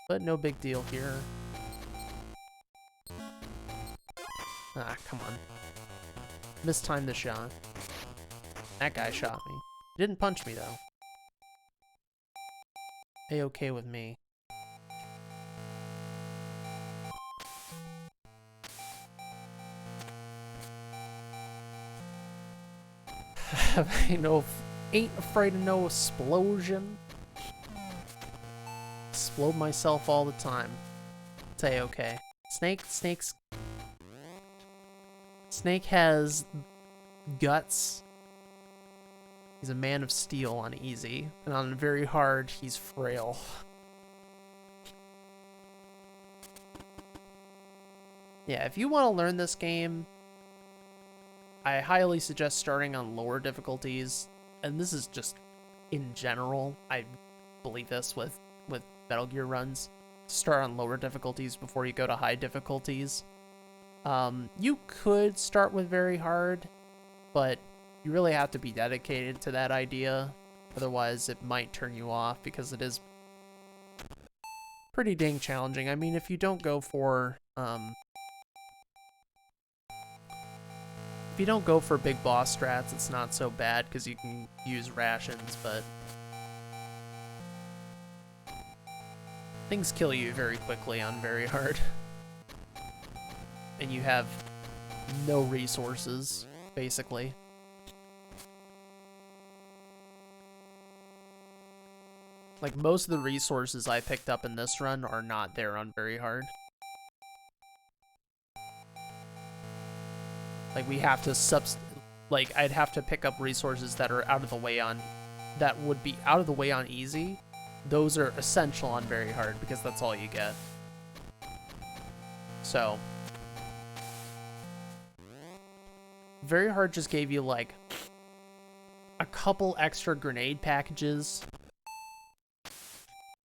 But no big deal here. Ah, come on. Mistimed the shot. That guy shot me. He didn't punch me, though. A-okay with me. Ain't afraid of no explosion. Explode myself all the time. It's A-okay. Snake has guts. He's a man of steel on easy, and on very hard, he's frail. Yeah, if you want to learn this game, I highly suggest starting on lower difficulties, and this is just in general. I believe this with Metal Gear runs. Start on lower difficulties before you go to high difficulties. You could start with very hard, but you really have to be dedicated to that idea. Otherwise, it might turn you off because it is pretty dang challenging. I mean, if you don't go for big boss strats, it's not so bad because you can use rations, but things kill you very quickly on very hard. And you have no resources, basically. Like, most of the resources I picked up in this run are not there on very hard. Like, we have to I'd have to pick up resources that are out of the way on... that would be out of the way on easy. Those are essential on very hard, because that's all you get. So... very hard just gave you, like, a couple extra grenade packages.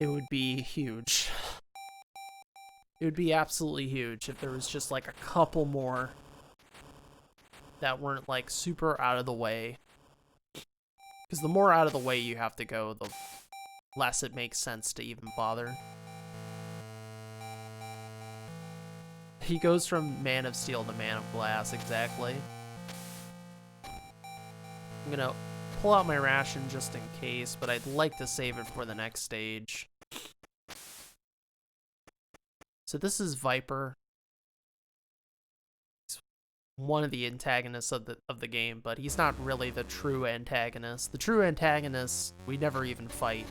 It would be huge. It would be absolutely huge if there was just, like, a couple more that weren't, like, super out of the way. Because the more out of the way you have to go, the less it makes sense to even bother. He goes from Man of Steel to Man of Glass, exactly. I'm gonna pull out my ration just in case, but I'd like to save it for the next stage. So this is Viper. He's one of the antagonists of the game, but he's not really the true antagonist. The true antagonist, we never even fight.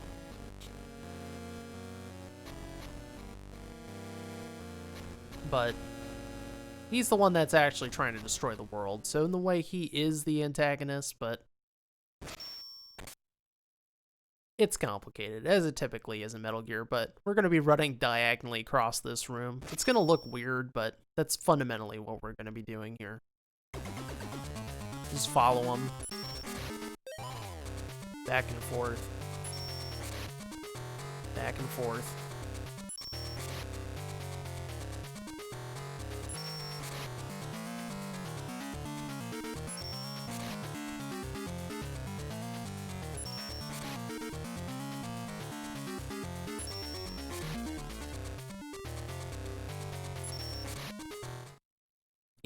But he's the one that's actually trying to destroy the world. So in the way, he is the antagonist, but it's complicated, as it typically is in Metal Gear, but we're going to be running diagonally across this room. It's going to look weird, but that's fundamentally what we're going to be doing here. Just follow him. Back and forth. Back and forth.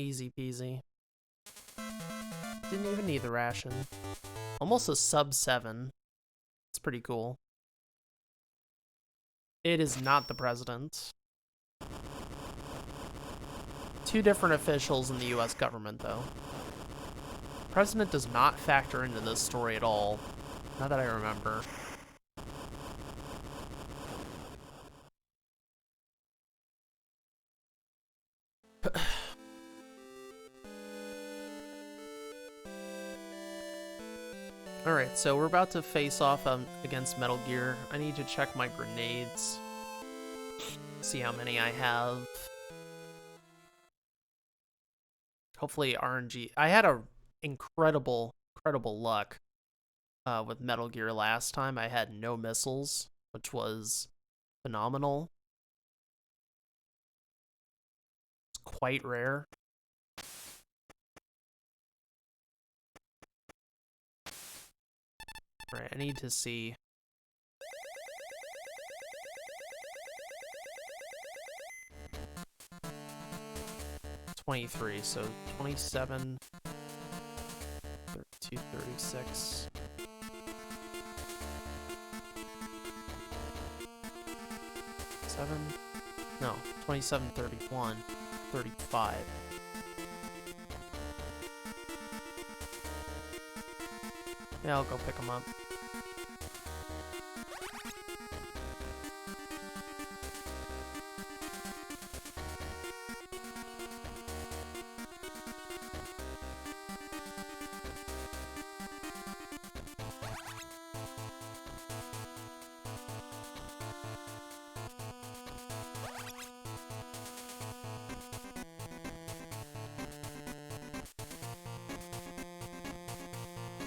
Easy peasy. Didn't even need the ration. Almost a sub 7. It's pretty cool. It is not the president. Two different officials in the US government, though. The president does not factor into this story at all. Not that I remember. Alright, so we're about to face off against Metal Gear. I need to check my grenades. See how many I have. Hopefully RNG. I had a incredible luck with Metal Gear last time. I had no missiles, which was phenomenal. It's quite rare. Alright, I need to see. $23, so 27, 32, 36. No, 27, 31, 35. Yeah, I'll go pick them up.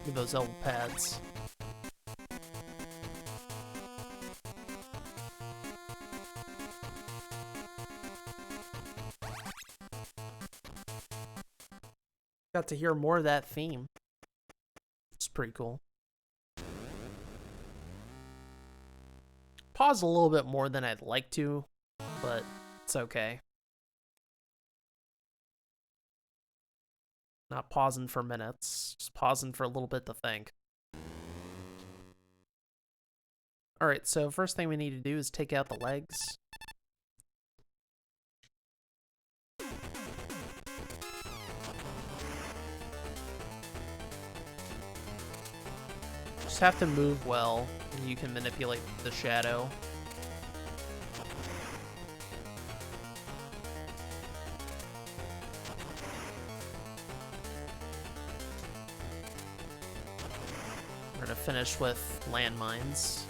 Look at those elbow pads. Got to hear more of that theme. It's pretty cool. Pause a little bit more than I'd like to, but it's okay. Not pausing for minutes, just pausing for a little bit to think. Alright, so first thing we need to do is take out the legs. Just have to move well, and you can manipulate the shadow. We're gonna finish with landmines.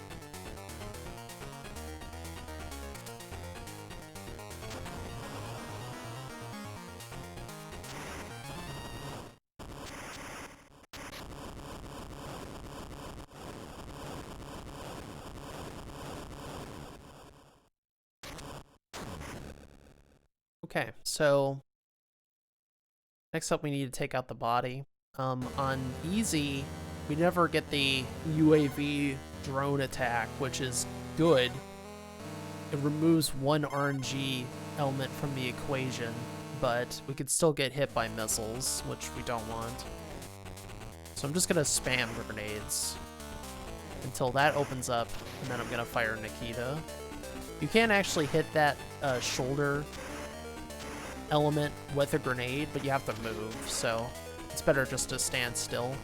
Okay, so next up we need to take out the body. On easy, we never get the UAV drone attack, which is good. It removes one RNG element from the equation, but we could still get hit by missiles, which we don't want. So I'm just gonna spam grenades until that opens up, and then I'm gonna fire Nikita. You can't actually hit that shoulder element with a grenade, but you have to move, so it's better just to stand still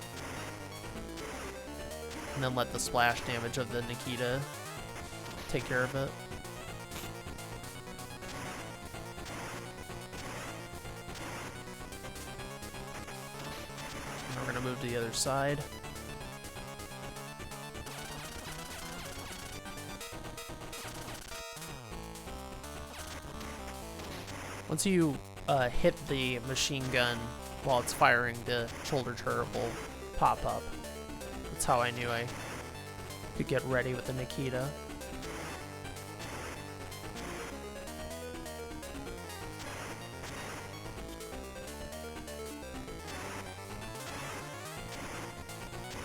and then let the splash damage of the Nikita take care of it. And we're gonna move to the other side. Once you hit the machine gun while it's firing, the shoulder turret will pop up. That's how I knew I could get ready with the Nikita.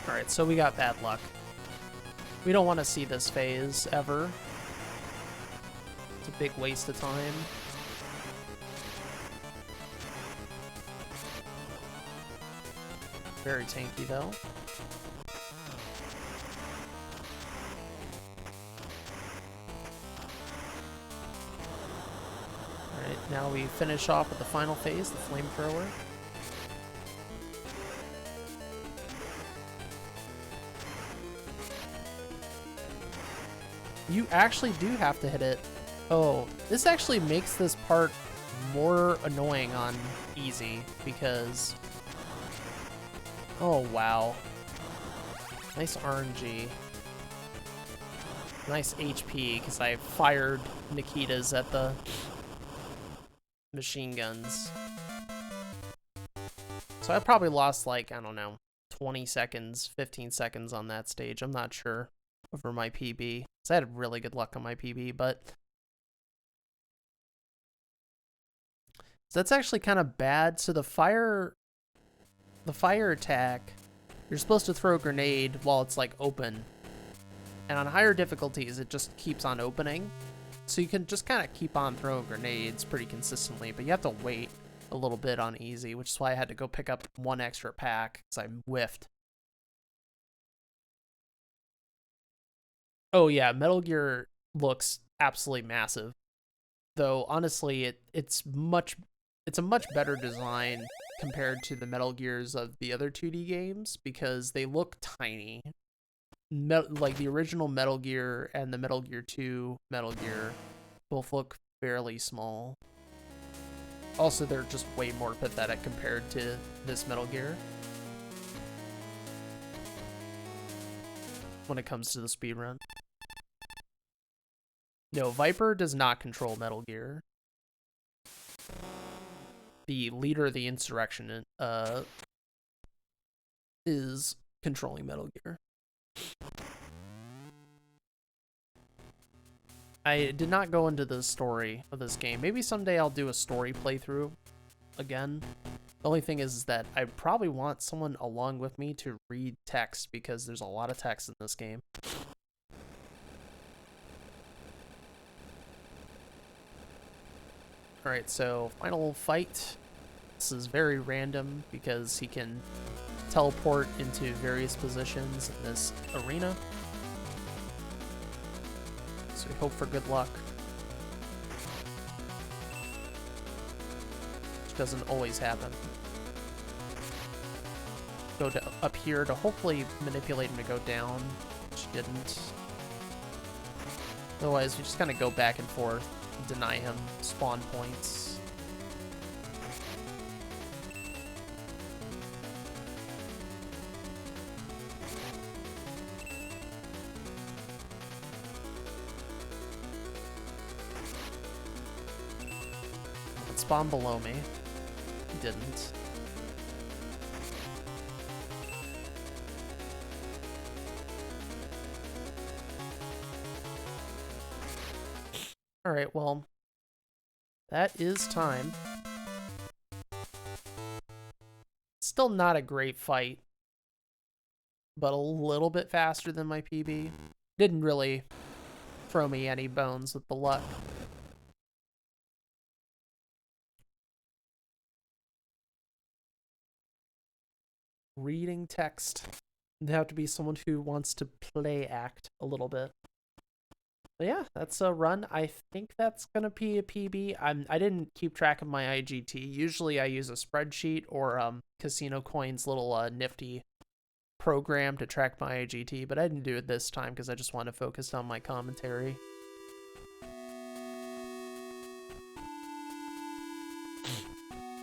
Alright, so we got bad luck. We don't want to see this phase ever. It's a big waste of time. Very tanky, though. Alright, now we finish off with the final phase, the flamethrower. You actually do have to hit it. Oh, this actually makes this part more annoying on easy because... Oh, wow. Nice RNG. Nice HP, because I fired Nikita's at the machine guns. So I probably lost, like, I don't know, 20 seconds, 15 seconds on that stage. I'm not sure over my PB. So I had really good luck on my PB, but... So that's actually kind of bad. So the fire attack, you're supposed to throw a grenade while it's, like, open. And on higher difficulties, it just keeps on opening. So you can just kind of keep on throwing grenades pretty consistently, but you have to wait a little bit on easy, which is why I had to go pick up one extra pack, because I whiffed. Oh yeah, Metal Gear looks absolutely massive. Though, honestly, it's a much better design compared to the Metal Gears of the other 2D games, because they look tiny. Like the original Metal Gear and the Metal Gear 2 Metal Gear both look fairly small. Also, they're just way more pathetic compared to this Metal Gear when it comes to the speedrun. No, Viper does not control Metal Gear. The leader of the insurrection is controlling Metal Gear. I did not go into the story of this game. Maybe someday I'll do a story playthrough again. The only thing is that I probably want someone along with me to read text, because there's a lot of text in this game. Alright, so final fight. This is very random because he can teleport into various positions in this arena. So we hope for good luck. Which doesn't always happen. Go up here to hopefully manipulate him to go down, which didn't. Otherwise, we just kind of go back and forth, deny him spawn points. Spawn below me. He didn't. Alright, well, that is time. Still not a great fight, but a little bit faster than my PB. Didn't really throw me any bones with the luck. Reading text. They have to be someone who wants to play act a little bit. But yeah, that's a run. I think that's gonna be a PB. I didn't keep track of my IGT. Usually I use a spreadsheet or Casino Coin's little nifty program to track my IGT, but I didn't do it this time because I just wanted to focus on my commentary.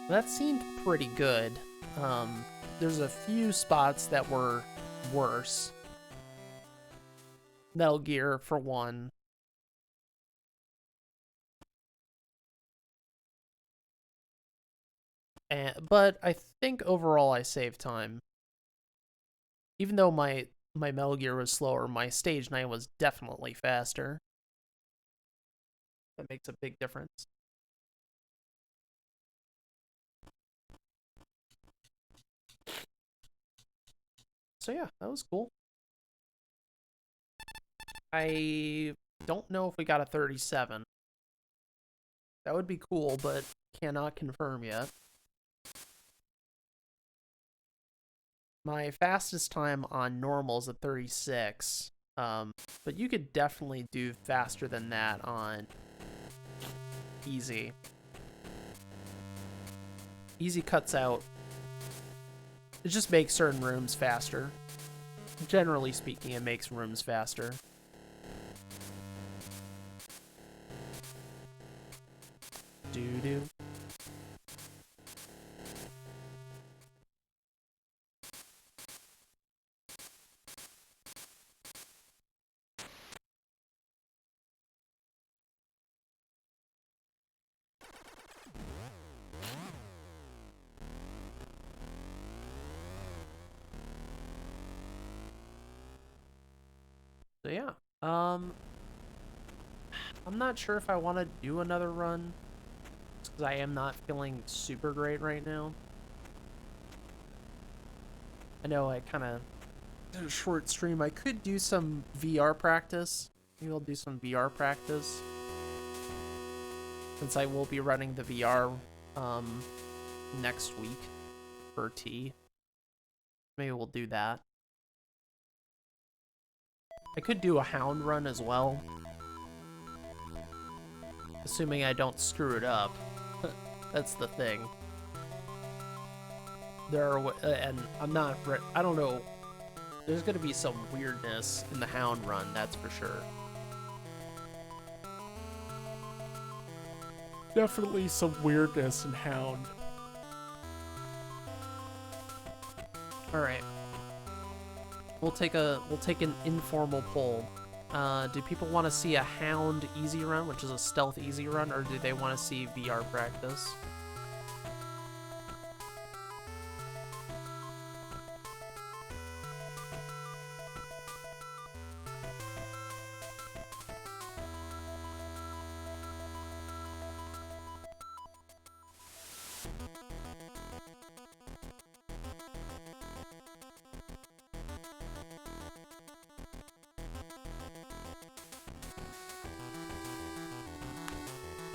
That seemed pretty good. There's a few spots that were worse. Metal Gear, for one. But I think overall I saved time. Even though my Metal Gear was slower, my Stage 9 was definitely faster. That makes a big difference. So yeah, that was cool. I don't know if we got a 37. That would be cool, but cannot confirm yet. My fastest time on normal is at 36. But you could definitely do faster than that on easy. Easy cuts out. It just makes certain rooms faster. Generally speaking, it makes rooms faster. Doo-doo. So yeah, I'm not sure if I want to do another run, because I am not feeling super great right now. I know I kind of did a short stream. I could do some VR practice. Maybe I'll do some VR practice, since I will be running the VR next week for T. Maybe we'll do that. I could do a hound run as well, assuming I don't screw it up. That's the thing. There are, and I'm not, I don't know. There's gonna be some weirdness in the hound run, that's for sure. Definitely some weirdness in hound. All right. We'll take an informal poll. Do people want to see a hound easy run, which is a stealth easy run, or do they want to see VR practice?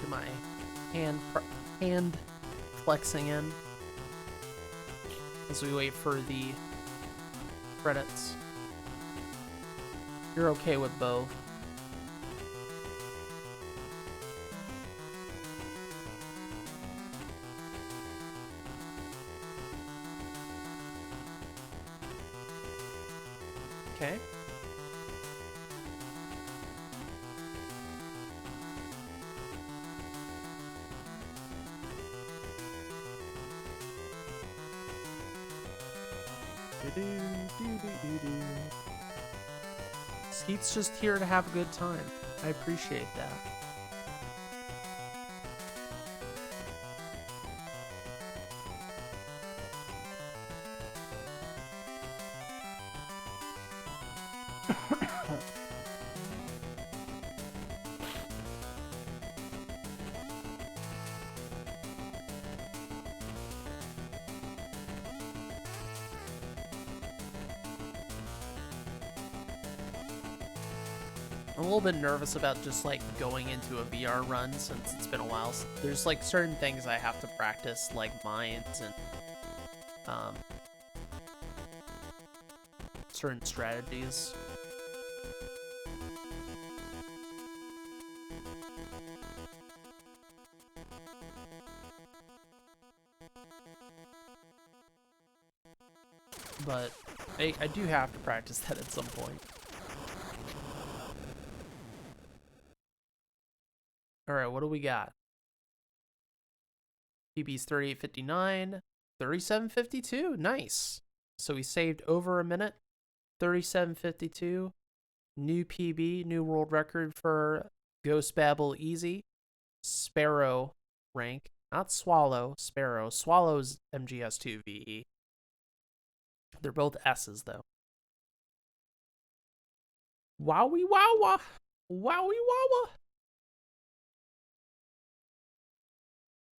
Get my hand flexing in as we wait for the credits. You're okay with both. Okay. Skeet's just here to have a good time. I appreciate that. I'm a little bit nervous about just like going into a VR run since it's been a while. There's like certain things I have to practice, like mines and certain strategies. But I do have to practice that at some point. Alright, what do we got? PB's 38:59, 37:52. Nice. So we saved over a minute. 37:52. New PB, new world record for Ghost Babel Easy. Sparrow rank. Not Swallow, Sparrow. Swallow's MGS2 VE. They're both S's though. Wowie wawa. Wowie wawa.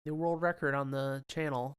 New world record on the channel.